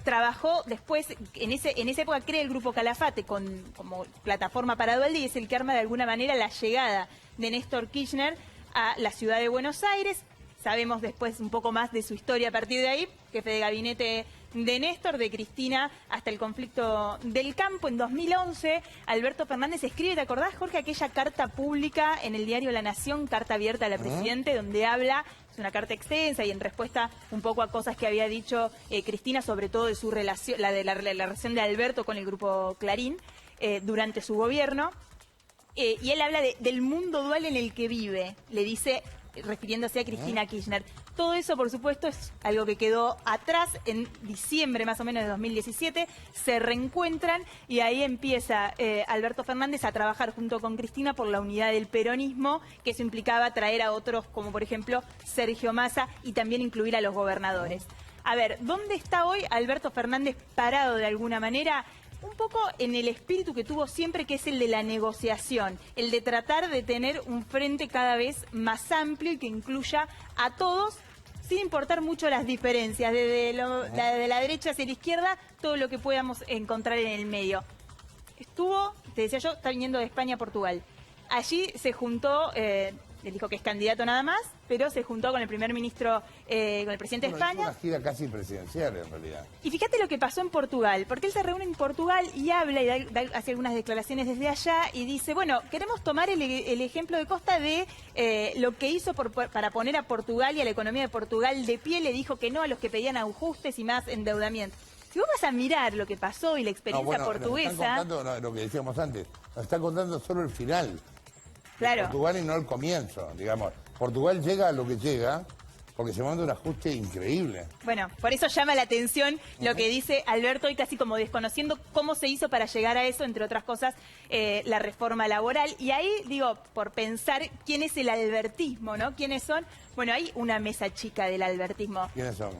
Trabajó después, en esa época crea el Grupo Calafate como plataforma para Dualde y es el que arma de alguna manera la llegada de Néstor Kirchner a la ciudad de Buenos Aires. Sabemos después un poco más de su historia a partir de ahí, jefe de gabinete de Néstor, de Cristina, hasta el conflicto del campo. En 2011, Alberto Fernández escribe, ¿te acordás, Jorge, aquella carta pública en el diario La Nación, carta abierta a la Presidente, donde habla, es una carta extensa y en respuesta un poco a cosas que había dicho Cristina, sobre todo de su relación, la relación de Alberto con el Grupo Clarín durante su gobierno. Y él habla del mundo dual en el que vive, le dice, refiriéndose a Cristina Kirchner. Todo eso, por supuesto, es algo que quedó atrás. En diciembre más o menos de 2017 se reencuentran y ahí empieza Alberto Fernández a trabajar junto con Cristina por la unidad del peronismo, que eso implicaba traer a otros como por ejemplo Sergio Massa y también incluir a los gobernadores. A ver, ¿dónde está hoy Alberto Fernández parado de alguna manera? Un poco en el espíritu que tuvo siempre, que es el de la negociación, el de tratar de tener un frente cada vez más amplio y que incluya a todos, sin importar mucho las diferencias, desde la derecha hacia la izquierda, todo lo que podamos encontrar en el medio. Estuvo, te decía yo, está viniendo de España a Portugal. Allí se juntó, él dijo que es candidato nada más, pero se juntó con el primer ministro, con el presidente de España. Es una gira casi presidencial en realidad. Y fíjate lo que pasó en Portugal, porque él se reúne en Portugal y habla y hace algunas declaraciones desde allá y dice, bueno, queremos tomar el ejemplo de Costa de lo que hizo para poner a Portugal y a la economía de Portugal de pie. Le dijo que no a los que pedían ajustes y más endeudamiento. Si vos vas a mirar lo que pasó y la experiencia portuguesa... Nos están contando, lo que decíamos antes, nos está contando solo el final. Claro. Portugal y no el comienzo, digamos. Portugal llega a lo que llega porque se manda un ajuste increíble. Bueno, por eso llama la atención lo que dice Alberto hoy, casi como desconociendo cómo se hizo para llegar a eso, entre otras cosas, la reforma laboral. Y ahí, digo, por pensar quién es el albertismo, ¿no? ¿Quiénes son? Bueno, hay una mesa chica del albertismo. ¿Quiénes son?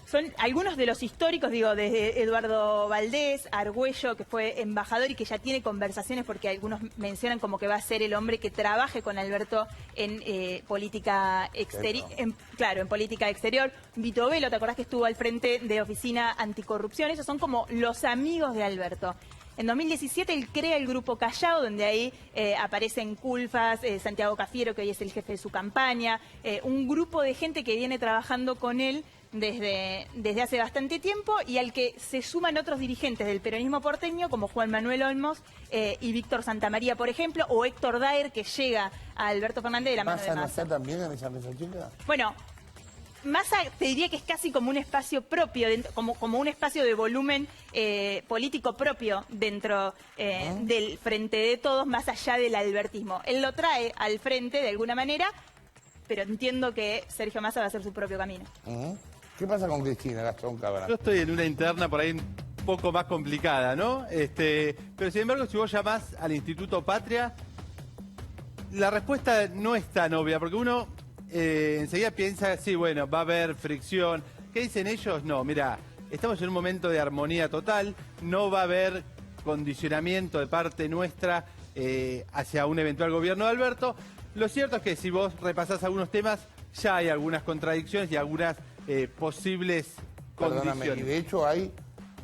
Son algunos de los históricos, digo, desde Eduardo Valdés, Argüello, que fue embajador y que ya tiene conversaciones, porque algunos mencionan como que va a ser el hombre que trabaje con Alberto en política exterior. Claro, en política exterior. Vito Velo, ¿te acordás que estuvo al frente de Oficina Anticorrupción? Esos son como los amigos de Alberto. En 2017 él crea el Grupo Callao, donde ahí aparecen Culfas, Santiago Cafiero, que hoy es el jefe de su campaña, un grupo de gente que viene trabajando con él desde hace bastante tiempo y al que se suman otros dirigentes del peronismo porteño como Juan Manuel Olmos y Víctor Santamaría, por ejemplo, o Héctor Daer, que llega a Alberto Fernández de la mano de ¿Massa no Massa. está también en esa mesa chica? Bueno, Massa te diría que es casi como un espacio propio, como un espacio de volumen político propio dentro del Frente de Todos, más allá del albertismo. Él lo trae al frente de alguna manera, pero entiendo que Sergio Massa va a hacer su propio camino. ¿Qué pasa con Cristina, Gastón Cabra? Yo estoy en una interna por ahí un poco más complicada, ¿no? Pero sin embargo, si vos llamás al Instituto Patria, la respuesta no es tan obvia, porque uno enseguida piensa, sí, bueno, va a haber fricción. ¿Qué dicen ellos? No, mira, estamos en un momento de armonía total, no va a haber condicionamiento de parte nuestra hacia un eventual gobierno de Alberto. Lo cierto es que si vos repasás algunos temas, ya hay algunas contradicciones y algunas posibles Perdóname, condiciones. y de hecho hay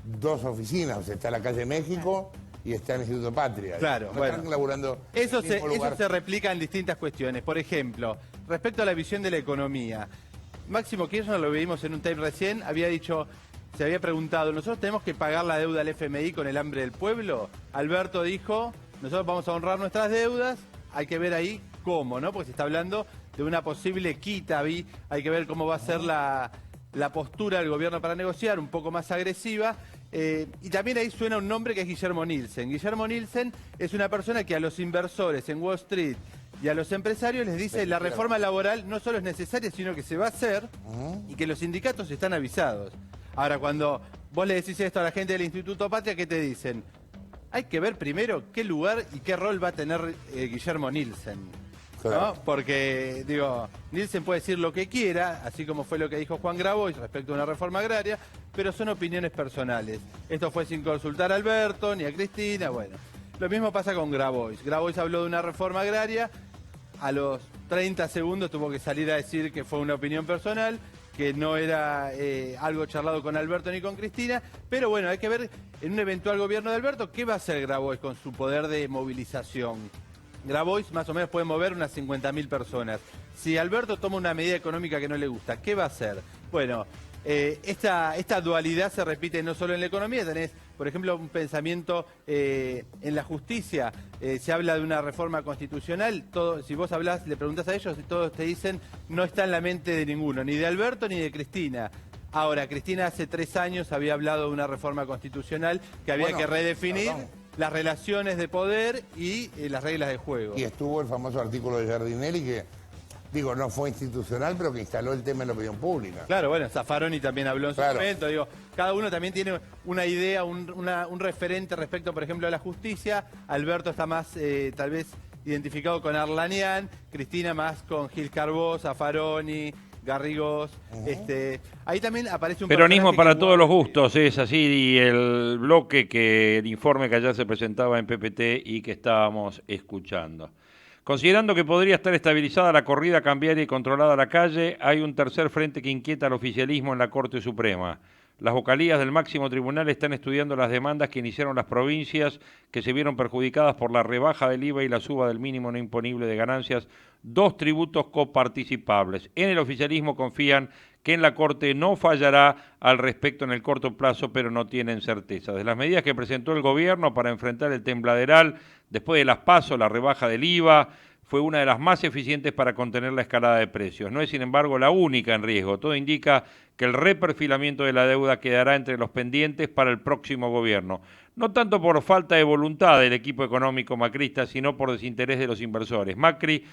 dos oficinas, o sea, está la calle México y está el Instituto Patria. Claro, no bueno. están laburando Eso en el mismo lugar. se replica en distintas cuestiones. Por ejemplo, respecto a la visión de la economía. Máximo Kirchner, lo vimos en un tape recién, se había preguntado, ¿nosotros tenemos que pagar la deuda al FMI con el hambre del pueblo? Alberto dijo, nosotros vamos a honrar nuestras deudas, hay que ver ahí cómo, ¿no? Porque se está hablando de una posible quita, hay que ver cómo va a ser la postura del gobierno para negociar, un poco más agresiva. Y también ahí suena un nombre que es Guillermo Nielsen. Guillermo Nielsen es una persona que a los inversores en Wall Street y a los empresarios les dice la reforma laboral no solo es necesaria, sino que se va a hacer y que los sindicatos están avisados. Ahora, cuando vos le decís esto a la gente del Instituto Patria, ¿qué te dicen? Hay que ver primero qué lugar y qué rol va a tener Guillermo Nielsen. ¿No? Porque, digo, Nielsen puede decir lo que quiera, así como fue lo que dijo Juan Grabois respecto a una reforma agraria, pero son opiniones personales. Esto fue sin consultar a Alberto ni a Cristina, bueno. Lo mismo pasa con Grabois. Grabois habló de una reforma agraria, a los 30 segundos tuvo que salir a decir que fue una opinión personal, que no era algo charlado con Alberto ni con Cristina, pero bueno, hay que ver en un eventual gobierno de Alberto qué va a hacer Grabois con su poder de movilización. Grabois más o menos puede mover unas 50.000 personas. Si Alberto toma una medida económica que no le gusta, ¿qué va a hacer? Bueno, esta dualidad se repite no solo en la economía, tenés, por ejemplo, un pensamiento en la justicia. Se habla de una reforma constitucional, si vos hablás, le preguntás a ellos y todos te dicen no está en la mente de ninguno, ni de Alberto ni de Cristina. Ahora, Cristina hace 3 años había hablado de una reforma constitucional que había que redefinir las relaciones de poder y las reglas de juego. Y estuvo el famoso artículo de Giardinelli que, digo, no fue institucional, pero que instaló el tema en la opinión pública. Claro, bueno, Zaffaroni también habló en su momento, digo, cada uno también tiene una idea, un referente respecto, por ejemplo, a la justicia. Alberto está más, tal vez, identificado con Arlanian, Cristina más con Gil Carbó, Zaffaroni, Garrigós. Ahí también aparece un peronismo para que todos los gustos, es así, y el bloque el informe que ayer se presentaba en PPT y que estábamos escuchando. Considerando que podría estar estabilizada la corrida cambiaria y controlada la calle, hay un tercer frente que inquieta al oficialismo en la Corte Suprema. Las vocalías del máximo tribunal están estudiando las demandas que iniciaron las provincias que se vieron perjudicadas por la rebaja del IVA y la suba del mínimo no imponible de ganancias, 2 tributos coparticipables. En el oficialismo confían que en la Corte no fallará al respecto en el corto plazo, pero no tienen certeza. De las medidas que presentó el gobierno para enfrentar el tembladeral, después de las PASO, la rebaja del IVA, fue una de las más eficientes para contener la escalada de precios. No es, sin embargo, la única en riesgo. Todo indica que el reperfilamiento de la deuda quedará entre los pendientes para el próximo gobierno. No tanto por falta de voluntad del equipo económico macrista, sino por desinterés de los inversores. Macri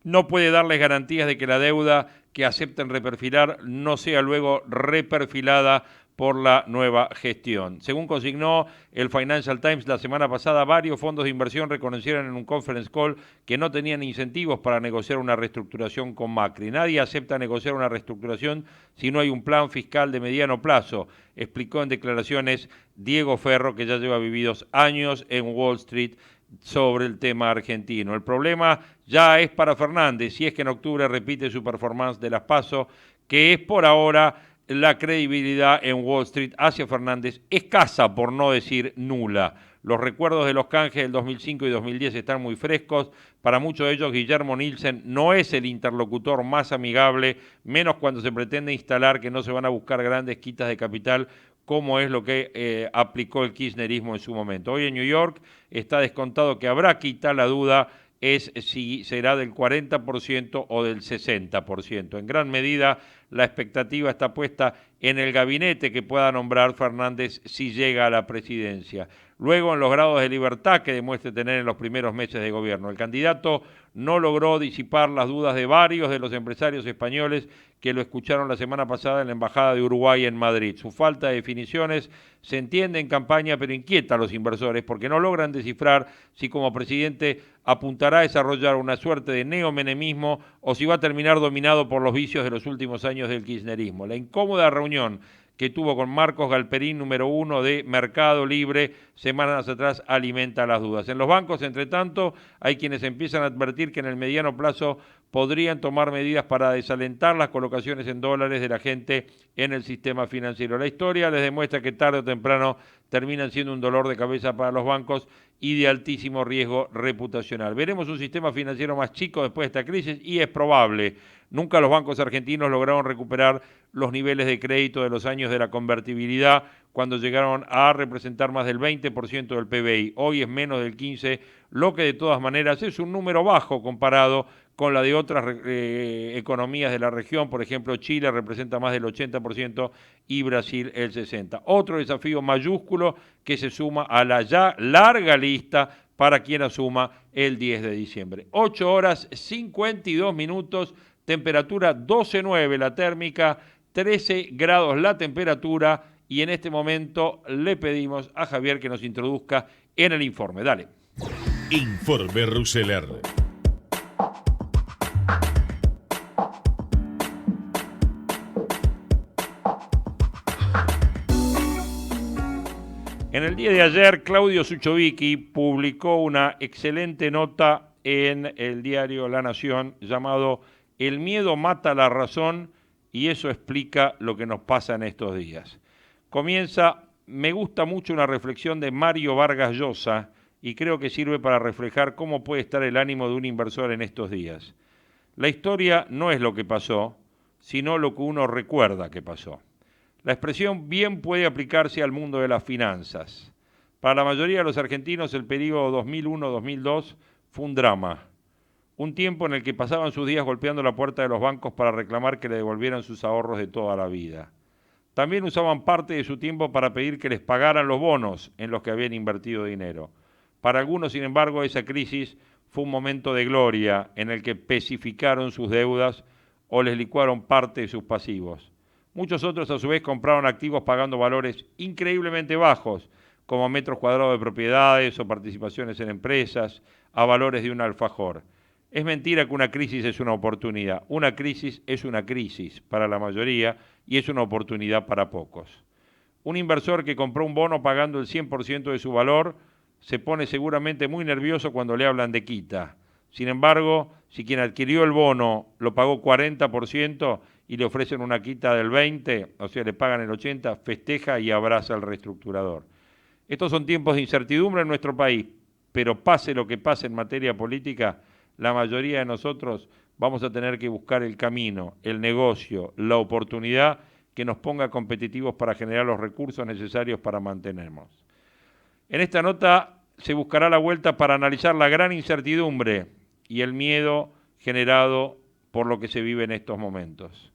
no puede darles garantías de que la deuda que acepten reperfilar no sea luego reperfilada por la nueva gestión. Según consignó el Financial Times la semana pasada, varios fondos de inversión reconocieron en un conference call que no tenían incentivos para negociar una reestructuración con Macri. Nadie acepta negociar una reestructuración si no hay un plan fiscal de mediano plazo, explicó en declaraciones Diego Ferro, que ya lleva vividos años en Wall Street sobre el tema argentino. El problema ya es para Fernández, si es que en octubre repite su performance de las PASO, que es por ahora la credibilidad en Wall Street hacia Fernández escasa, por no decir nula. Los recuerdos de los canjes del 2005 y 2010 están muy frescos. Para muchos de ellos, Guillermo Nielsen no es el interlocutor más amigable, menos cuando se pretende instalar que no se van a buscar grandes quitas de capital, como es lo que aplicó el kirchnerismo en su momento. Hoy en New York está descontado que habrá quita, la duda es si será del 40% o del 60%. En gran medida, la expectativa está puesta en el gabinete que pueda nombrar Fernández si llega a la presidencia. Luego, en los grados de libertad que demuestre tener en los primeros meses de gobierno. El candidato no logró disipar las dudas de varios de los empresarios españoles que lo escucharon la semana pasada en la Embajada de Uruguay en Madrid. Su falta de definiciones se entiende en campaña, pero inquieta a los inversores porque no logran descifrar si como presidente apuntará a desarrollar una suerte de neomenemismo o si va a terminar dominado por los vicios de los últimos años del kirchnerismo. La incómoda reunión que tuvo con Marcos Galperín, número 1 de Mercado Libre, semanas atrás, alimenta las dudas. En los bancos, entre tanto, hay quienes empiezan a advertir que en el mediano plazo podrían tomar medidas para desalentar las colocaciones en dólares de la gente en el sistema financiero. La historia les demuestra que tarde o temprano terminan siendo un dolor de cabeza para los bancos y de altísimo riesgo reputacional. Veremos un sistema financiero más chico después de esta crisis y es probable. Nunca los bancos argentinos lograron recuperar los niveles de crédito de los años de la convertibilidad cuando llegaron a representar más del 20% del PBI. Hoy es menos del 15%, lo que de todas maneras es un número bajo comparado con la de otras economías de la región. Por ejemplo, Chile representa más del 80% y Brasil el 60%. Otro desafío mayúsculo que se suma a la ya larga lista para quien asuma el 10 de diciembre. 8 horas 52 minutos, temperatura 12,9 la térmica, 13 grados la temperatura, y en este momento le pedimos a Javier que nos introduzca en el informe. Dale. Informe Rousseler. En el día de ayer, Claudio Suchovicki publicó una excelente nota en el diario La Nación llamado "El miedo mata la razón y eso explica lo que nos pasa en estos días". Comienza: me gusta mucho una reflexión de Mario Vargas Llosa y creo que sirve para reflejar cómo puede estar el ánimo de un inversor en estos días. La historia no es lo que pasó, sino lo que uno recuerda que pasó. La expresión bien puede aplicarse al mundo de las finanzas. Para la mayoría de los argentinos el periodo 2001-2002 fue un drama. Un tiempo en el que pasaban sus días golpeando la puerta de los bancos para reclamar que le devolvieran sus ahorros de toda la vida. También usaban parte de su tiempo para pedir que les pagaran los bonos en los que habían invertido dinero. Para algunos, sin embargo, esa crisis fue un momento de gloria en el que especificaron sus deudas o les licuaron parte de sus pasivos. Muchos otros, a su vez, compraron activos pagando valores increíblemente bajos, como metros cuadrados de propiedades o participaciones en empresas, a valores de un alfajor. Es mentira que una crisis es una oportunidad. Una crisis es una crisis para la mayoría y es una oportunidad para pocos. Un inversor que compró un bono pagando el 100% de su valor se pone seguramente muy nervioso cuando le hablan de quita. Sin embargo, si quien adquirió el bono lo pagó 40% y le ofrecen una quita del 20%, o sea, le pagan el 80%, festeja y abraza al reestructurador. Estos son tiempos de incertidumbre en nuestro país, pero pase lo que pase en materia política, la mayoría de nosotros vamos a tener que buscar el camino, el negocio, la oportunidad que nos ponga competitivos para generar los recursos necesarios para mantenernos. En esta nota se buscará la vuelta para analizar la gran incertidumbre y el miedo generado por lo que se vive en estos momentos.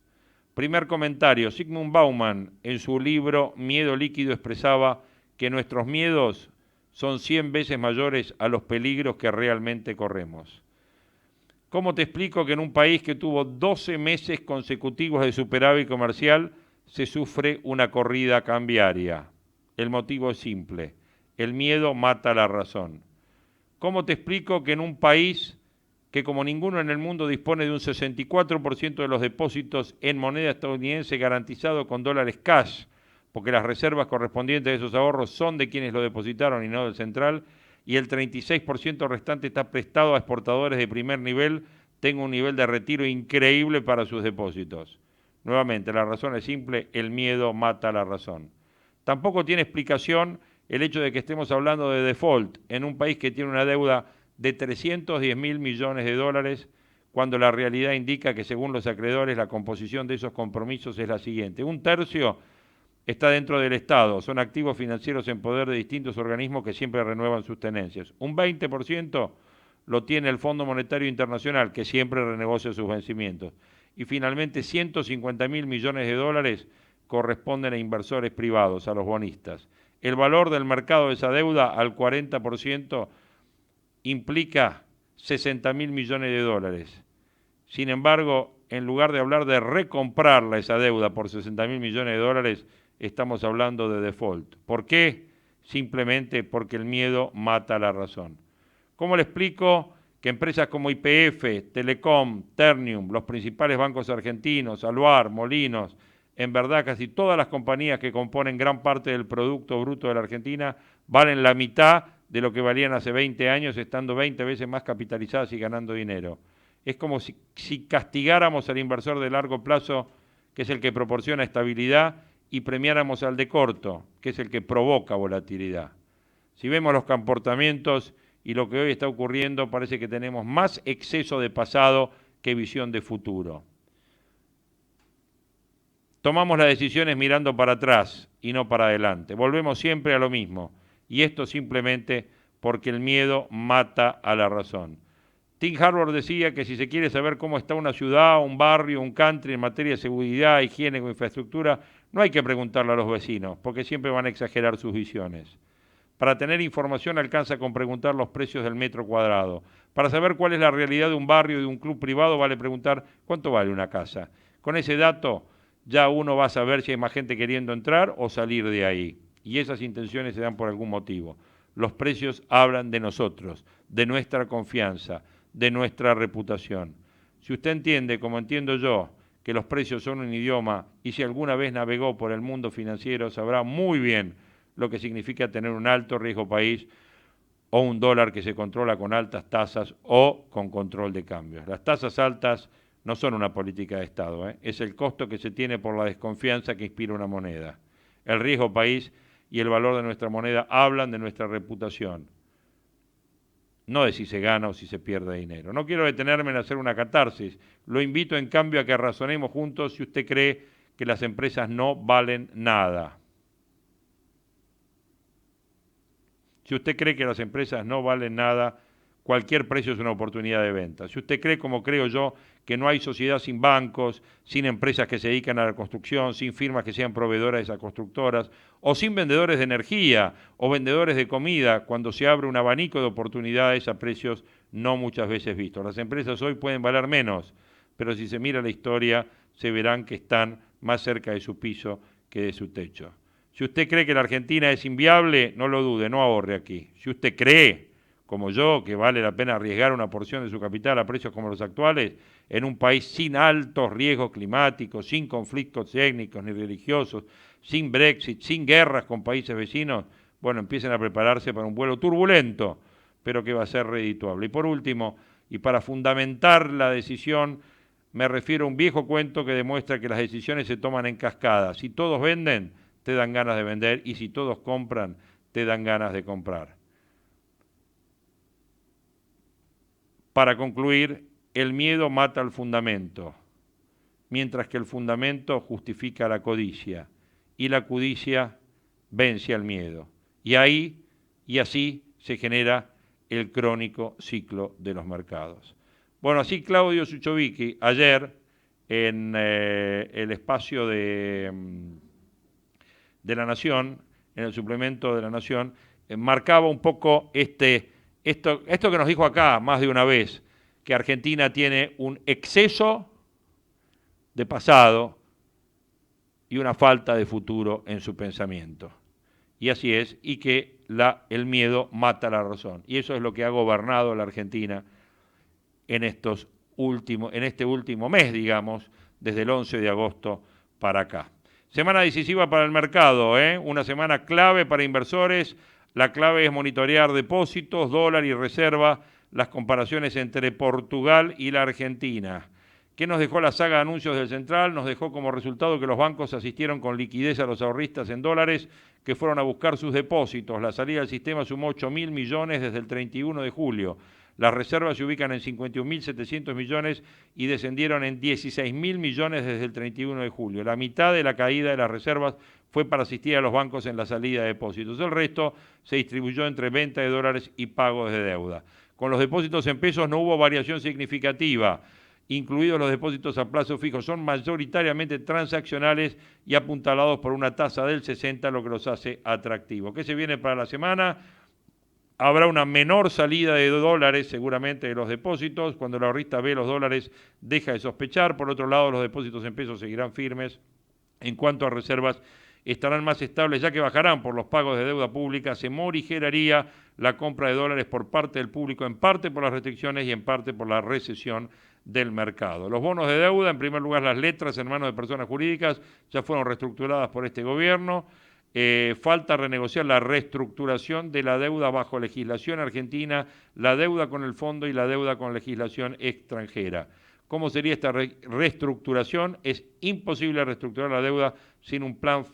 Primer comentario: Zygmunt Bauman, en su libro Miedo líquido, expresaba que nuestros miedos son 100 veces mayores a los peligros que realmente corremos. ¿Cómo te explico que en un país que tuvo 12 meses consecutivos de superávit comercial se sufre una corrida cambiaria? El motivo es simple: el miedo mata la razón. ¿Cómo te explico que en un país que como ninguno en el mundo dispone de un 64% de los depósitos en moneda estadounidense garantizado con dólares cash, porque las reservas correspondientes a esos ahorros son de quienes lo depositaron y no del central, y el 36% restante está prestado a exportadores de primer nivel, tenga un nivel de retiro increíble para sus depósitos? Nuevamente, la razón es simple: el miedo mata la razón. Tampoco tiene explicación el hecho de que estemos hablando de default en un país que tiene una deuda de 310.000 millones de dólares, cuando la realidad indica que según los acreedores la composición de esos compromisos es la siguiente. Un tercio está dentro del Estado, son activos financieros en poder de distintos organismos que siempre renuevan sus tenencias. Un 20% lo tiene el Fondo Monetario Internacional, que siempre renegocia sus vencimientos. Y finalmente 150.000 millones de dólares corresponden a inversores privados, a los bonistas. El valor del mercado de esa deuda al 40% implica 60.000 millones de dólares. Sin embargo, en lugar de hablar de recomprarla esa deuda por 60.000 millones de dólares, estamos hablando de default. ¿Por qué? Simplemente porque el miedo mata la razón. ¿Cómo le explico que empresas como YPF, Telecom, Ternium, los principales bancos argentinos, Aluar, Molinos, en verdad casi todas las compañías que componen gran parte del Producto Bruto de la Argentina valen la mitad de lo que valían hace 20 años, estando 20 veces más capitalizadas y ganando dinero? Es como si castigáramos al inversor de largo plazo, que es el que proporciona estabilidad, y premiáramos al de corto, que es el que provoca volatilidad. Si vemos los comportamientos y lo que hoy está ocurriendo, parece que tenemos más exceso de pasado que visión de futuro. Tomamos las decisiones mirando para atrás y no para adelante. Volvemos siempre a lo mismo. Y esto simplemente porque el miedo mata a la razón. Tim Harford decía que si se quiere saber cómo está una ciudad, un barrio, un country en materia de seguridad, higiene o infraestructura, no hay que preguntarle a los vecinos, porque siempre van a exagerar sus visiones. Para tener información alcanza con preguntar los precios del metro cuadrado. Para saber cuál es la realidad de un barrio y de un club privado, vale preguntar cuánto vale una casa. Con ese dato ya uno va a saber si hay más gente queriendo entrar o salir de ahí. Y esas intenciones se dan por algún motivo. Los precios hablan de nosotros, de nuestra confianza, de nuestra reputación. Si usted entiende, como entiendo yo, que los precios son un idioma y si alguna vez navegó por el mundo financiero, sabrá muy bien lo que significa tener un alto riesgo país o un dólar que se controla con altas tasas o con control de cambios. Las tasas altas no son una política de Estado, es el costo que se tiene por la desconfianza que inspira una moneda. El riesgo país y el valor de nuestra moneda hablan de nuestra reputación, no de si se gana o si se pierde dinero. No quiero detenerme en hacer una catarsis, lo invito en cambio a que razonemos juntos si usted cree que las empresas no valen nada. Si usted cree que las empresas no valen nada, cualquier precio es una oportunidad de venta. Si usted cree, como creo yo, que no hay sociedad sin bancos, sin empresas que se dedican a la construcción, sin firmas que sean proveedoras de esas constructoras, o sin vendedores de energía o vendedores de comida, cuando se abre un abanico de oportunidades a precios no muchas veces vistos. Las empresas hoy pueden valer menos, pero si se mira la historia, se verán que están más cerca de su piso que de su techo. Si usted cree que la Argentina es inviable, no lo dude, no ahorre aquí. Si usted cree, como yo, que vale la pena arriesgar una porción de su capital a precios como los actuales, en un país sin altos riesgos climáticos, sin conflictos étnicos ni religiosos, sin Brexit, sin guerras con países vecinos, bueno, empiecen a prepararse para un vuelo turbulento, pero que va a ser redituable. Y por último, y para fundamentar la decisión, me refiero a un viejo cuento que demuestra que las decisiones se toman en cascada. Si todos venden, te dan ganas de vender, y si todos compran, te dan ganas de comprar. Para concluir, el miedo mata al fundamento, mientras que el fundamento justifica la codicia, y la codicia vence al miedo. Y así se genera el crónico ciclo de los mercados. Bueno, así Claudio Suchovicki, ayer, en el espacio de La Nación, en el suplemento de La Nación, marcaba un poco esto que nos dijo acá más de una vez, que Argentina tiene un exceso de pasado y una falta de futuro en su pensamiento. Y así es, y que el miedo mata la razón. Y eso es lo que ha gobernado la Argentina en este último mes, digamos, desde el 11 de agosto para acá. Semana decisiva para el mercado, una semana clave para inversores. La clave es monitorear depósitos, dólar y reserva, las comparaciones entre Portugal y la Argentina. ¿Qué nos dejó la saga de anuncios del Central? Nos dejó como resultado que los bancos asistieron con liquidez a los ahorristas en dólares que fueron a buscar sus depósitos. La salida del sistema sumó 8.000 millones desde el 31 de julio. Las reservas se ubican en 51.700 millones y descendieron en 16.000 millones desde el 31 de julio. La mitad de la caída de las reservas fue para asistir a los bancos en la salida de depósitos. El resto se distribuyó entre venta de dólares y pagos de deuda. Con los depósitos en pesos no hubo variación significativa, incluidos los depósitos a plazo fijo. Son mayoritariamente transaccionales y apuntalados por una tasa del 60, lo que los hace atractivos. ¿Qué se viene para la semana? Habrá una menor salida de dólares seguramente de los depósitos. Cuando el ahorrista ve los dólares deja de sospechar. Por otro lado, los depósitos en pesos seguirán firmes. En cuanto a reservas, estarán más estables ya que bajarán por los pagos de deuda pública. Se morigeraría la compra de dólares por parte del público, en parte por las restricciones y en parte por la recesión del mercado. Los bonos de deuda, en primer lugar las letras en manos de personas jurídicas, ya fueron reestructuradas por este gobierno. Falta renegociar la reestructuración de la deuda bajo legislación argentina, la deuda con el fondo y la deuda con legislación extranjera. ¿Cómo sería esta reestructuración? Es imposible reestructurar la deuda sin un plan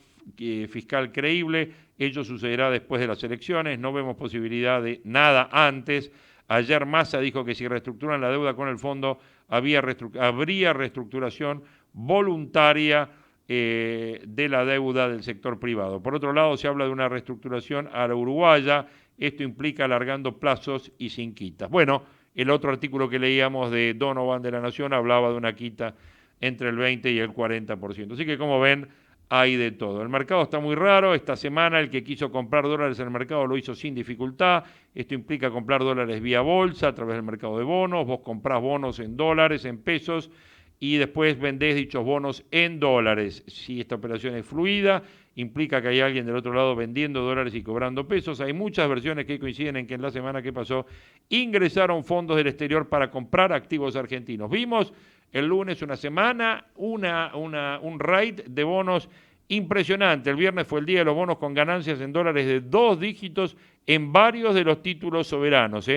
fiscal creíble. Ello sucederá después de las elecciones. No vemos posibilidad de nada antes. Ayer Massa dijo que si reestructuran la deuda con el fondo, habría reestructuración voluntaria de la deuda del sector privado. Por otro lado, se habla de una reestructuración a la uruguaya. Esto implica alargando plazos y sin quitas. Bueno, el otro artículo que leíamos de Donovan de La Nación hablaba de una quita entre el 20 y el 40%. Así que, como ven, hay de todo. El mercado está muy raro. Esta semana el que quiso comprar dólares en el mercado lo hizo sin dificultad. Esto implica comprar dólares vía bolsa a través del mercado de bonos. Vos comprás bonos en dólares, en pesos, y después vendés dichos bonos en dólares. Si esta operación es fluida, implica que hay alguien del otro lado vendiendo dólares y cobrando pesos. Hay muchas versiones que coinciden en que en la semana que pasó ingresaron fondos del exterior para comprar activos argentinos. Vimos el lunes una semana, un raid de bonos impresionante. El viernes fue el día de los bonos con ganancias en dólares de 2 dígitos en varios de los títulos soberanos.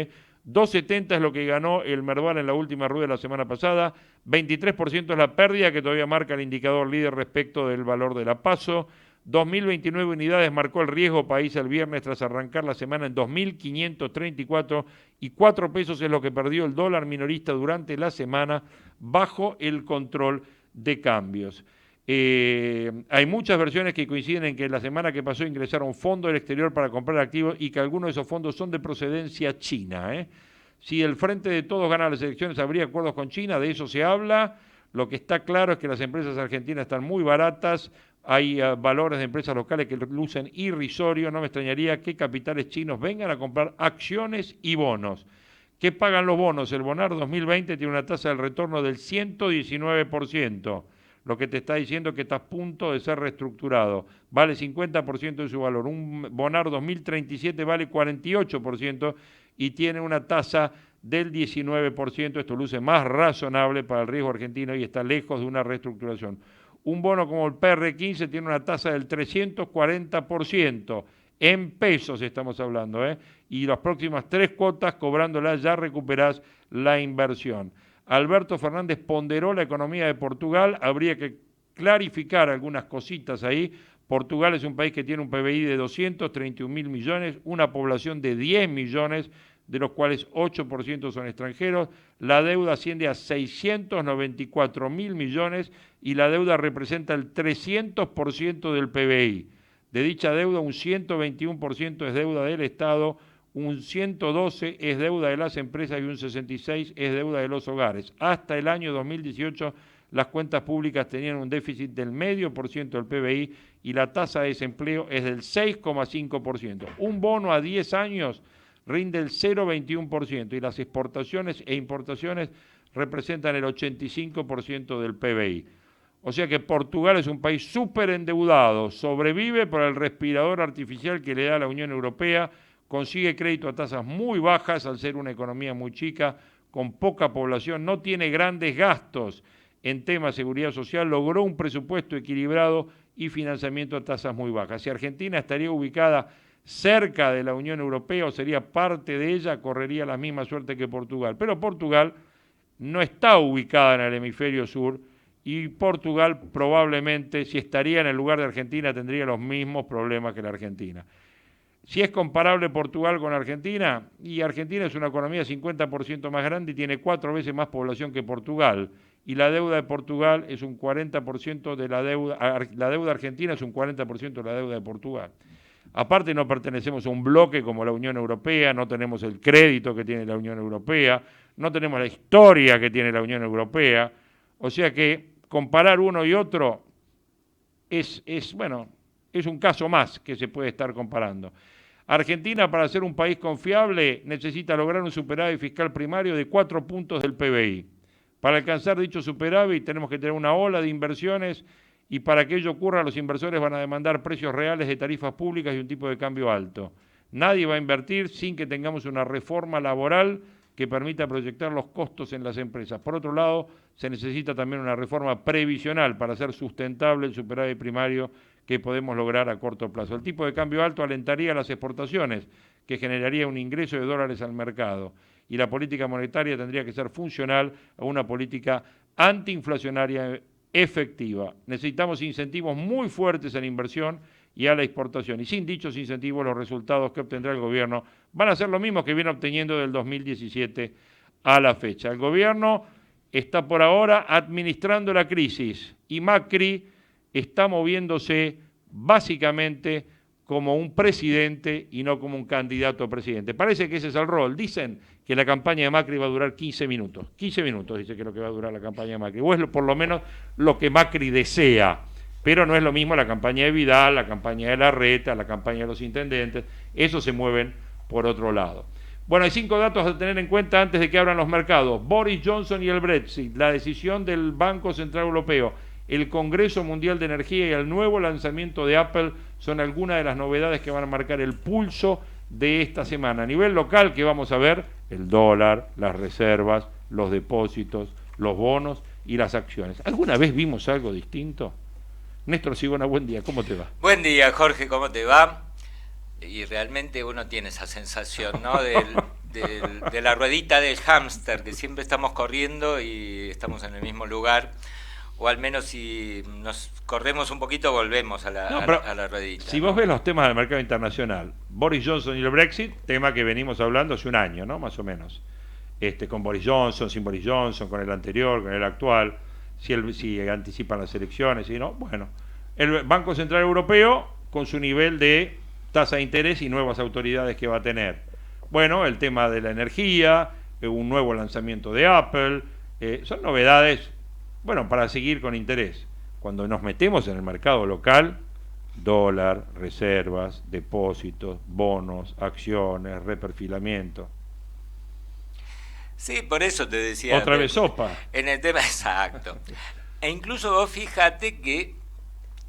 2.70 es lo que ganó el Merval en la última rueda de la semana pasada, 23% es la pérdida que todavía marca el indicador líder respecto del valor de la Paso, 2.029 unidades marcó el riesgo país el viernes tras arrancar la semana en 2.534 y 4 pesos es lo que perdió el dólar minorista durante la semana bajo el control de cambios. Hay muchas versiones que coinciden en que la semana que pasó ingresaron fondos del exterior para comprar activos y que algunos de esos fondos son de procedencia china. Si el Frente de Todos gana las elecciones, habría acuerdos con China, de eso se habla. Lo que está claro es que las empresas argentinas están muy baratas, hay valores de empresas locales que lucen irrisorios. No me extrañaría que capitales chinos vengan a comprar acciones y bonos. ¿Qué pagan los bonos? El Bonar 2020 tiene una tasa de retorno del 119%. Lo que te está diciendo es que está a punto de ser reestructurado. Vale 50% de su valor. Un Bonar 2037 vale 48% y tiene una tasa del 19%. Esto luce más razonable para el riesgo argentino y está lejos de una reestructuración. Un bono como el PR15 tiene una tasa del 340%. En pesos estamos hablando, y las próximas 3 cuotas cobrándolas ya recuperás la inversión. Alberto Fernández ponderó la economía de Portugal, habría que clarificar algunas cositas ahí. Portugal es un país que tiene un PBI de 231.000 millones, una población de 10 millones, de los cuales 8% son extranjeros. La deuda asciende a 694.000 millones y la deuda representa el 300% del PBI. De dicha deuda, un 121% es deuda del Estado, un 112 es deuda de las empresas y un 66 es deuda de los hogares. Hasta el año 2018 las cuentas públicas tenían un déficit del 0,5% del PBI y la tasa de desempleo es del 6,5%. Un bono a 10 años rinde el 0,21% y las exportaciones e importaciones representan el 85% del PBI. O sea que Portugal es un país súper endeudado, sobrevive por el respirador artificial que le da la Unión Europea, consigue crédito a tasas muy bajas al ser una economía muy chica, con poca población, no tiene grandes gastos en temas de seguridad social, logró un presupuesto equilibrado y financiamiento a tasas muy bajas. Si Argentina estaría ubicada cerca de la Unión Europea o sería parte de ella, correría la misma suerte que Portugal. Pero Portugal no está ubicada en el hemisferio sur y Portugal probablemente, si estaría en el lugar de Argentina, tendría los mismos problemas que la Argentina. Si es comparable Portugal con Argentina, y Argentina es una economía 50% más grande y tiene 4 veces más población que Portugal, y la deuda de Portugal es un 40% de la deuda argentina es un 40% de la deuda de Portugal. Aparte no pertenecemos a un bloque como la Unión Europea, no tenemos el crédito que tiene la Unión Europea, no tenemos la historia que tiene la Unión Europea, o sea que comparar uno y otro es un caso más que se puede estar comparando. Argentina, para ser un país confiable, necesita lograr un superávit fiscal primario de 4 puntos del PBI. Para alcanzar dicho superávit tenemos que tener una ola de inversiones y para que ello ocurra los inversores van a demandar precios reales de tarifas públicas y un tipo de cambio alto. Nadie va a invertir sin que tengamos una reforma laboral que permita proyectar los costos en las empresas. Por otro lado, se necesita también una reforma previsional para hacer sustentable el superávit primario que podemos lograr a corto plazo. El tipo de cambio alto alentaría las exportaciones, que generaría un ingreso de dólares al mercado, y la política monetaria tendría que ser funcional a una política antiinflacionaria efectiva. Necesitamos incentivos muy fuertes a la inversión y a la exportación, y sin dichos incentivos los resultados que obtendrá el gobierno van a ser los mismos que viene obteniendo del 2017 a la fecha. El gobierno está por ahora administrando la crisis y Macri está moviéndose básicamente como un presidente y no como un candidato a presidente. Parece que ese es el rol. Dicen que la campaña de Macri va a durar 15 minutos. 15 minutos dice que es lo que va a durar la campaña de Macri. O es por lo menos lo que Macri desea. Pero no es lo mismo la campaña de Vidal, la campaña de Larreta, la campaña de los intendentes. Esos se mueven por otro lado. Bueno, hay 5 datos a tener en cuenta antes de que abran los mercados. Boris Johnson y el Brexit, la decisión del Banco Central Europeo, el Congreso Mundial de Energía y el nuevo lanzamiento de Apple son algunas de las novedades que van a marcar el pulso de esta semana. A nivel local, ¿qué vamos a ver? El dólar, las reservas, los depósitos, los bonos y las acciones. ¿Alguna vez vimos algo distinto? Néstor Sigona, buen día, ¿cómo te va? Buen día, Jorge, ¿cómo te va? Y realmente uno tiene esa sensación, ¿no? De la ruedita del hámster, que siempre estamos corriendo y estamos en el mismo lugar. O al menos si nos corremos un poquito, volvemos a la ruedita. Si vos ves los temas del mercado internacional, Boris Johnson y el Brexit, tema que venimos hablando hace un año, ¿no? Más o menos. Con Boris Johnson, sin Boris Johnson, con el anterior, con el actual, si anticipan las elecciones, si no, bueno. El Banco Central Europeo, con su nivel de tasa de interés y nuevas autoridades que va a tener. Bueno, el tema de la energía, un nuevo lanzamiento de Apple, son novedades. Bueno, para seguir con interés, cuando nos metemos en el mercado local, dólar, reservas, depósitos, bonos, acciones, reperfilamiento. Sí, por eso te decía. Otra vez sopa. En el tema exacto. E incluso vos fíjate que,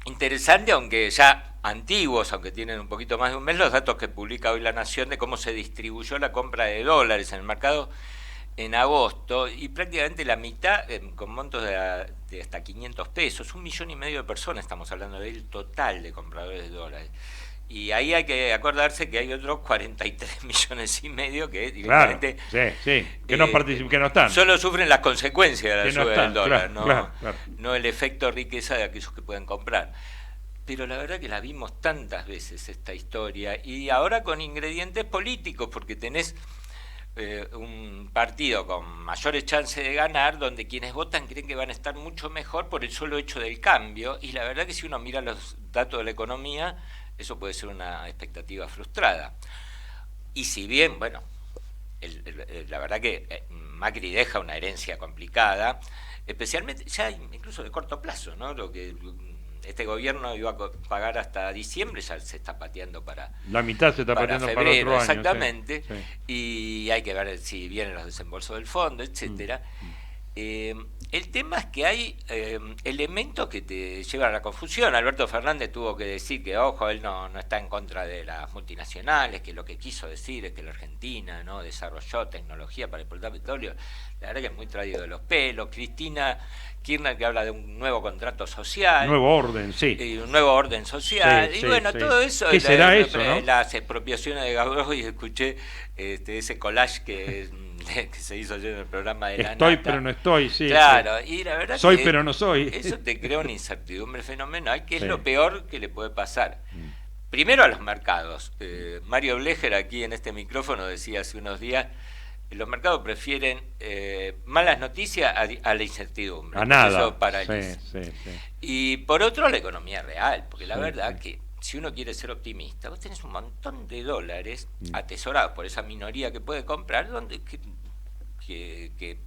interesante, aunque ya antiguos, aunque tienen un poquito más de un mes, los datos que publica hoy La Nación de cómo se distribuyó la compra de dólares en el mercado en agosto, y prácticamente la mitad con montos de hasta 500 pesos, 1,5 millones de personas, estamos hablando del total de compradores de dólares. Y ahí hay que acordarse que hay otros 43,5 millones que directamente que no están. Solo sufren las consecuencias de la suba del dólar, claro. No el efecto riqueza de aquellos que pueden comprar. Pero la verdad que la vimos tantas veces esta historia, y ahora con ingredientes políticos, porque tenés un partido con mayores chances de ganar, donde quienes votan creen que van a estar mucho mejor por el solo hecho del cambio, y la verdad que si uno mira los datos de la economía, eso puede ser una expectativa frustrada. Y si bien, bueno, la verdad que Macri deja una herencia complicada, especialmente ya incluso de corto plazo, ¿no? Lo que este gobierno iba a pagar hasta diciembre, ya se está pateando para... La mitad se está pateando febrero, para otro año. Exactamente, sí. Y hay que ver si vienen los desembolsos del fondo, etcétera. El tema es que hay elementos que te llevan a la confusión. Alberto Fernández tuvo que decir que, ojo, él no está en contra de las multinacionales, que lo que quiso decir es que la Argentina no desarrolló tecnología para explotar petróleo. La verdad que es muy traído de los pelos. Cristina Kirchner, que habla de un nuevo contrato social. Nuevo orden, sí. Y un nuevo orden social. Sí, y bueno, sí. Todo eso... ¿Qué será eso, no? Las expropiaciones de Gauroy, escuché ese collage que que se hizo ayer en el programa de la Estoy, Nata. pero no estoy, sí. Claro, sí. y la verdad soy, que pero no soy. eso te crea una incertidumbre fenomenal, que es Sí. lo peor que le puede pasar. Primero a los mercados. Mario Blecher aquí en este micrófono decía hace unos días, los mercados prefieren malas noticias a la incertidumbre. A nada. Eso paraliza. Sí. Y por otro, la economía real, porque la Sí, verdad que si uno quiere ser optimista, vos tenés un montón de dólares atesorados por esa minoría que puede comprar, donde que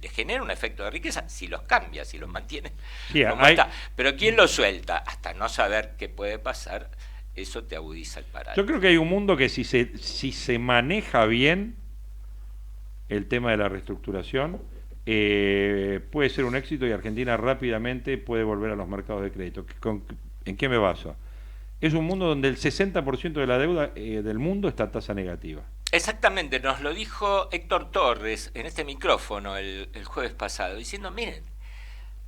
le genera un efecto de riqueza, si los cambia, si los mantiene Sí, como hay- está. Pero quien los suelta hasta no saber qué puede pasar, eso te agudiza el parámetro. Yo creo que hay un mundo que si se maneja bien el tema de la reestructuración, puede ser un éxito y Argentina rápidamente puede volver a los mercados de crédito. ¿En qué me baso? Es un mundo donde el 60% de la deuda del mundo está a tasa negativa. Exactamente, nos lo dijo Héctor Torres en este micrófono el jueves pasado, diciendo, miren,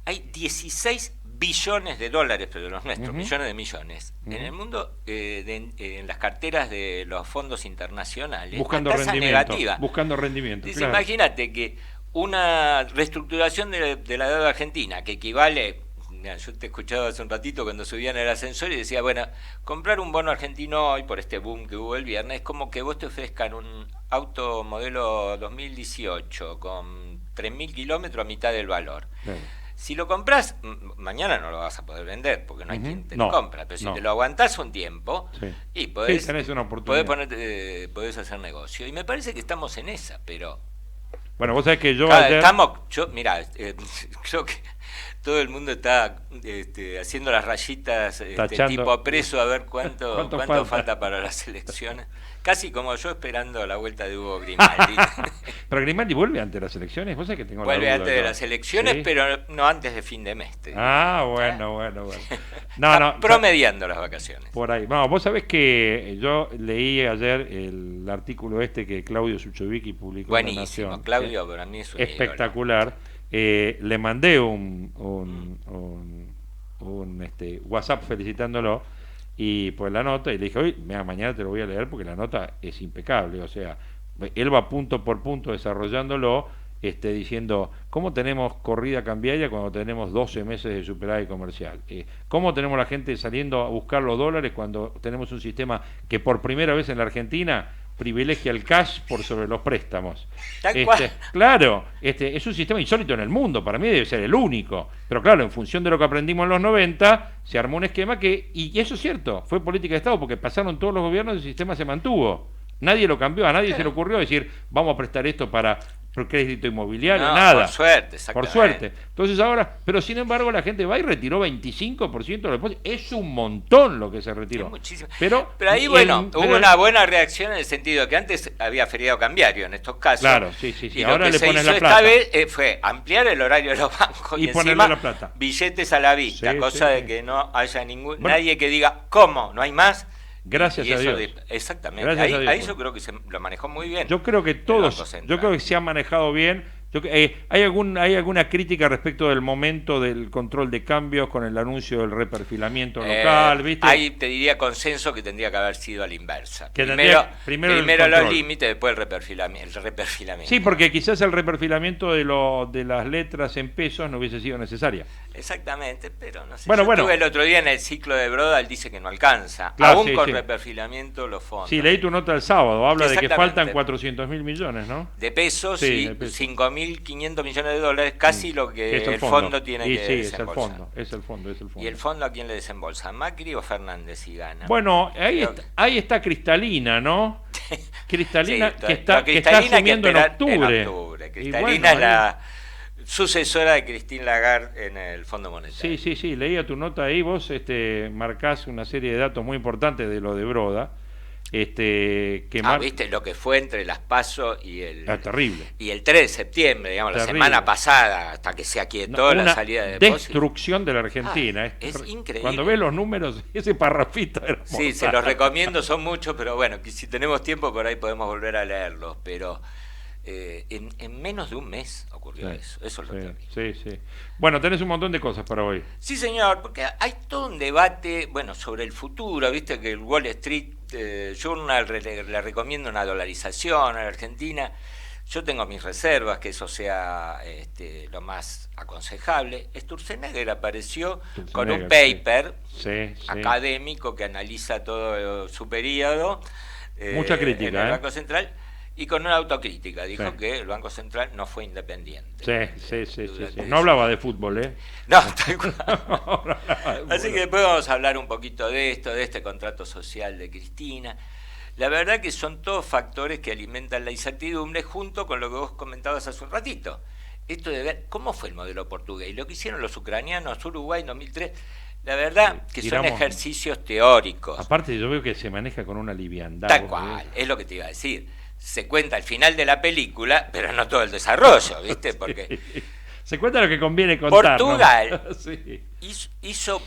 hay 16 billones de dólares, pero los nuestros, millones de millones, en el mundo, en las carteras de los fondos internacionales, Buscando a tasa rendimiento. negativa. Buscando rendimiento. Dice, Claro. imagínate que una reestructuración de la deuda argentina, que equivale, mira, yo te escuchaba hace un ratito cuando subían el ascensor y decía, bueno, comprar un bono argentino hoy por este boom que hubo el viernes es como que vos te ofrezcan un auto modelo 2018 con 3.000 kilómetros a mitad del valor. Claro. Si lo compras, mañana no lo vas a poder vender porque no hay quien te No, lo compra, pero si no. te lo aguantás un tiempo Sí. y podés, Sí, tenés una oportunidad. podés hacer negocio. Y me parece que estamos en esa, pero Bueno, vos sabés que yo Claro, ayer... mirá, creo que todo el mundo está haciendo las rayitas Tachando. tipo preso a ver cuánto ¿Cuánto falta para las elecciones. Casi como yo esperando la vuelta de Hugo Grimaldi. Pero Grimaldi vuelve antes de las elecciones, vos sabés que tengo Vuelve la duda antes de yo. las elecciones, ¿Sí? pero no antes de fin de mes. te digo. Bueno. Está promediando las vacaciones. Por ahí. No, vos sabés que yo leí ayer el artículo que Claudio Suchovicki publicó en La Buenísimo, Nación. Claudio para mí es un espectacular. Le mandé un WhatsApp felicitándolo y pues la nota y le dije, oye, mira, mañana te lo voy a leer porque la nota es impecable, o sea, él va punto por punto desarrollándolo, diciendo cómo tenemos corrida cambiaria cuando tenemos 12 meses de superávit comercial, cómo tenemos la gente saliendo a buscar los dólares cuando tenemos un sistema que por primera vez en la Argentina privilegia el cash por sobre los préstamos. Tal cual. Claro, es un sistema insólito en el mundo, para mí debe ser el único, pero claro, en función de lo que aprendimos en los 90, se armó un esquema y eso es cierto, fue política de Estado, porque pasaron todos los gobiernos y el sistema se mantuvo. Nadie lo cambió, a nadie se le ocurrió decir, vamos a prestar esto para crédito inmobiliario, No, nada. por suerte, Por exactamente. suerte. Entonces ahora, pero sin embargo la gente va y retiró 25% de los depósitos. Es un montón lo que se retiró. Es muchísimo. Pero ahí, bueno, hubo una buena reacción en el sentido de que antes había feriado cambiario en estos casos. Claro, sí. Y Ahora lo que le se pones hizo la esta plata. vez fue ampliar el horario de los bancos Y y ponerle encima la plata. billetes a la vista, Sí, cosa sí, de sí. que no haya Bueno. nadie que diga, ¿cómo? ¿No hay más? Gracias Y a eso Dios. exactamente. Gracias a Dios. Ahí yo creo que se lo manejó muy bien. Yo creo que el Banco todos, Central. yo creo que se ha manejado bien. ¿Hay alguna crítica respecto del momento del control de cambios con el anuncio del reperfilamiento local? ¿Viste? Ahí te diría consenso que tendría que haber sido a la inversa. Que Primero el los control. límites, después el reperfilamiento. Sí, porque quizás el reperfilamiento de las letras en pesos no hubiese sido necesaria. Exactamente, pero no sé. Bueno, Yo estuve el otro día en el ciclo de Broda, él dice que no alcanza. Claro, Aún sí, con sí. reperfilamiento los fondos. Sí, leí tu nota el sábado, habla de que faltan Exactamente. 400.000 millones, ¿no? De pesos Sí, y de pesos. 5.500 millones de dólares, casi lo que Es el fondo tiene y que sí, desembolsar. es el fondo. ¿Y el fondo a quién le desembolsa? ¿Macri o Fernández si gana? Bueno, Creo ahí está Cristalina, ¿no? Cristalina, Sí, que está Cristalina hay que asumiendo en esperar octubre. Y Cristalina bueno, es ahí- la sucesora de Christine Lagarde en el Fondo Monetario. Sí, leía tu nota ahí, vos marcás una serie de datos muy importantes de lo de Broda. Viste lo que fue entre las PASO y el terrible. y el 3 de septiembre, digamos, Terrible. la semana pasada, hasta que se aquietó la Una salida de depósitos. destrucción de la Argentina. Es increíble. Cuando ves los números, ese parrafito era Sí, mortal. se los recomiendo, son muchos, pero bueno, que si tenemos tiempo por ahí podemos volver a leerlos, pero en menos de un mes ocurrió eso es lo terrible. Sí. Bueno, tenés un montón de cosas para hoy. Sí, señor, porque hay todo un debate, bueno, sobre el futuro, viste que el Wall Street Journal le recomienda una dolarización a la Argentina. Yo tengo mis reservas, que eso sea lo más aconsejable. Sturzenegger apareció con un paper académico que analiza todo su periodo mucha crítica, en el Banco Central, y con una autocrítica. Dijo que el Banco Central no fue independiente. Sí. No hablaba de fútbol, ¿eh? No, tal cual. Así que después vamos a hablar un poquito de esto, de este contrato social de Cristina. La verdad que son todos factores que alimentan la incertidumbre, junto con lo que vos comentabas hace un ratito. Esto de ver cómo fue el modelo portugués y lo que hicieron los ucranianos, Uruguay en 2003, la verdad que son ejercicios teóricos. Aparte yo veo que se maneja con una liviandad. Tal cual, es lo que te iba a decir. Se cuenta al final de la película, pero no todo el desarrollo, ¿viste? Porque se cuenta lo que conviene contar. Portugal hizo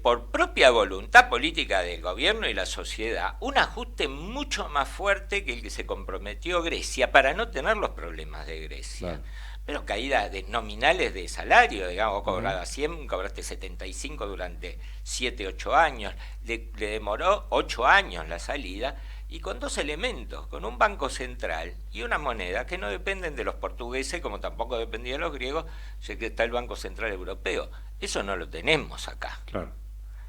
por propia voluntad política del gobierno y la sociedad, un ajuste mucho más fuerte que el que se comprometió Grecia para no tener los problemas de Grecia. Claro. Pero caídas nominales de salario, digamos, vos cobrabas 100, cobraste 75 durante 7, 8 años, le demoró 8 años la salida, y con dos elementos, con un banco central y una moneda que no dependen de los portugueses, como tampoco dependían de los griegos, ya que está el Banco Central Europeo. Eso no lo tenemos acá. Claro.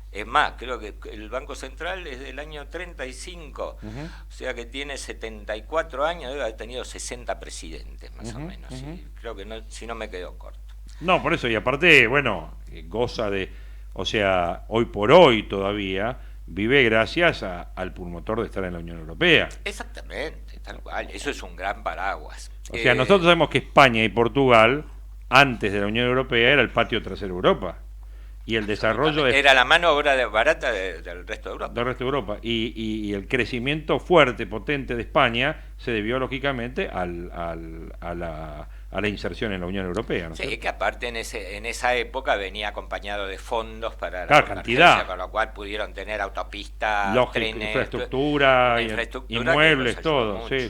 Es más, creo que el Banco Central es del año 35, o sea que tiene 74 años, debe haber tenido 60 presidentes, más o menos. Y creo que no, si no me quedo corto. No, por eso, y aparte, bueno, goza de, o sea, hoy por hoy todavía vive gracias al pulmotor de estar en la Unión Europea. Exactamente, tal cual. Eso es un gran paraguas. O sea, nosotros sabemos que España y Portugal, antes de la Unión Europea, era el patio trasero de Europa. Y el desarrollo era la mano obra barata del resto de Europa. Del resto de Europa. Y el crecimiento fuerte, potente de España se debió, lógicamente, a la inserción en la Unión Europea, ¿no? Sí, que aparte en esa época venía acompañado de fondos para la cantidad, con lo cual pudieron tener autopistas, trenes, infraestructura, inmuebles, todo. Sí.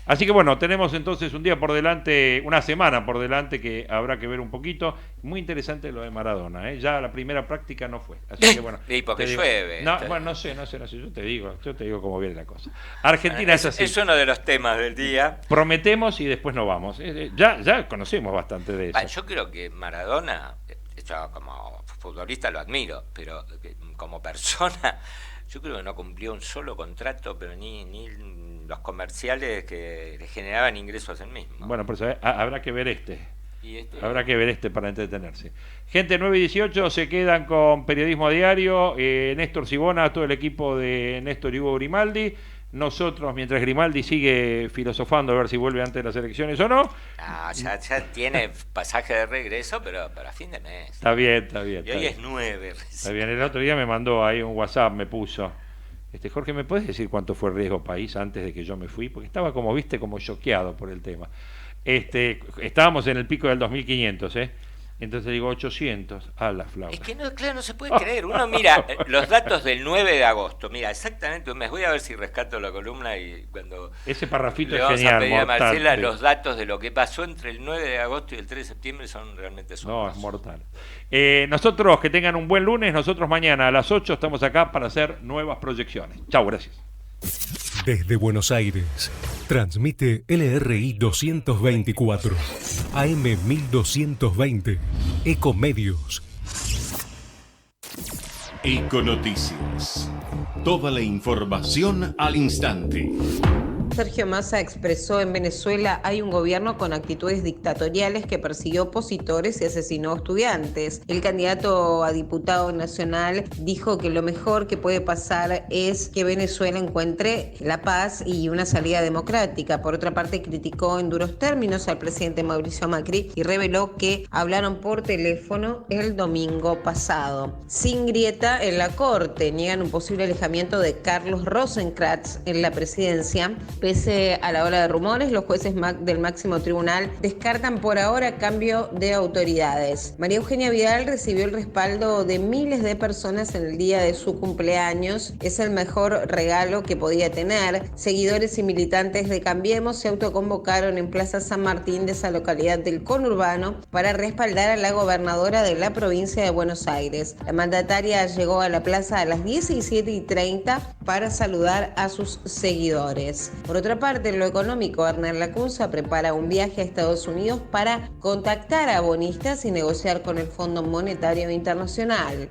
Así que bueno, tenemos entonces un día por delante, una semana por delante que habrá que ver un poquito. Muy interesante lo de Maradona, ¿eh? Ya la primera práctica no fue. Así que bueno. Y porque llueve. No sé, yo te digo cómo viene la cosa. Argentina es así. Es uno de los temas del día. Prometemos y después nos vamos. Ya conocemos bastante de eso. Yo creo que Maradona, yo como futbolista lo admiro, pero como persona, yo creo que no cumplió un solo contrato, pero ni los comerciales que le generaban ingresos en mismo. Bueno, pues habrá que ver habrá que ver para entretenerse. Gente, 9 y 18 se quedan con Periodismo a Diario, Néstor Sibona, todo el equipo de Néstor y Hugo Grimaldi. Nosotros, mientras Grimaldi sigue filosofando a ver si vuelve antes de las elecciones o no. Ya tiene pasaje de regreso, pero para fin de mes. Está bien. Y hoy es 9. Está bien, el otro día me mandó ahí un WhatsApp, me puso: Jorge, ¿me puedes decir cuánto fue el riesgo país antes de que yo me fui? Porque estaba como choqueado por el tema. Estábamos en el pico del 2500, Entonces digo 800, a la flauta. Es que no se puede creer. Uno mira los datos del 9 de agosto, mira exactamente un mes. Voy a ver si rescato la columna y cuando ese parrafito le es vamos genial, a pedir a Marcela los datos de lo que pasó entre el 9 de agosto y el 3 de septiembre son realmente asombrosos. No, es mortal. Nosotros que tengan un buen lunes, nosotros mañana a las 8 estamos acá para hacer nuevas proyecciones. Chau, gracias. Desde Buenos Aires, transmite LRI 224, AM 1220, Ecomedios. Econoticias. Toda la información al instante. Sergio Massa expresó: en Venezuela hay un gobierno con actitudes dictatoriales que persiguió opositores y asesinó estudiantes. El candidato a diputado nacional dijo que lo mejor que puede pasar es que Venezuela encuentre la paz y una salida democrática. Por otra parte, criticó en duros términos al presidente Mauricio Macri y reveló que hablaron por teléfono el domingo pasado. Sin grieta en la Corte, niegan un posible alejamiento de Carlos Rosenkrantz en la presidencia. Pese a la ola de rumores, los jueces del máximo tribunal descartan por ahora cambio de autoridades. María Eugenia Vidal recibió el respaldo de miles de personas en el día de su cumpleaños. Es el mejor regalo que podía tener. Seguidores y militantes de Cambiemos se autoconvocaron en Plaza San Martín de esa localidad del conurbano para respaldar a la gobernadora de la provincia de Buenos Aires. La mandataria llegó a la plaza a las 17:30 para saludar a sus seguidores. Por Por otra parte, en lo económico, Hernán Lacunza prepara un viaje a Estados Unidos para contactar a bonistas y negociar con el Fondo Monetario Internacional.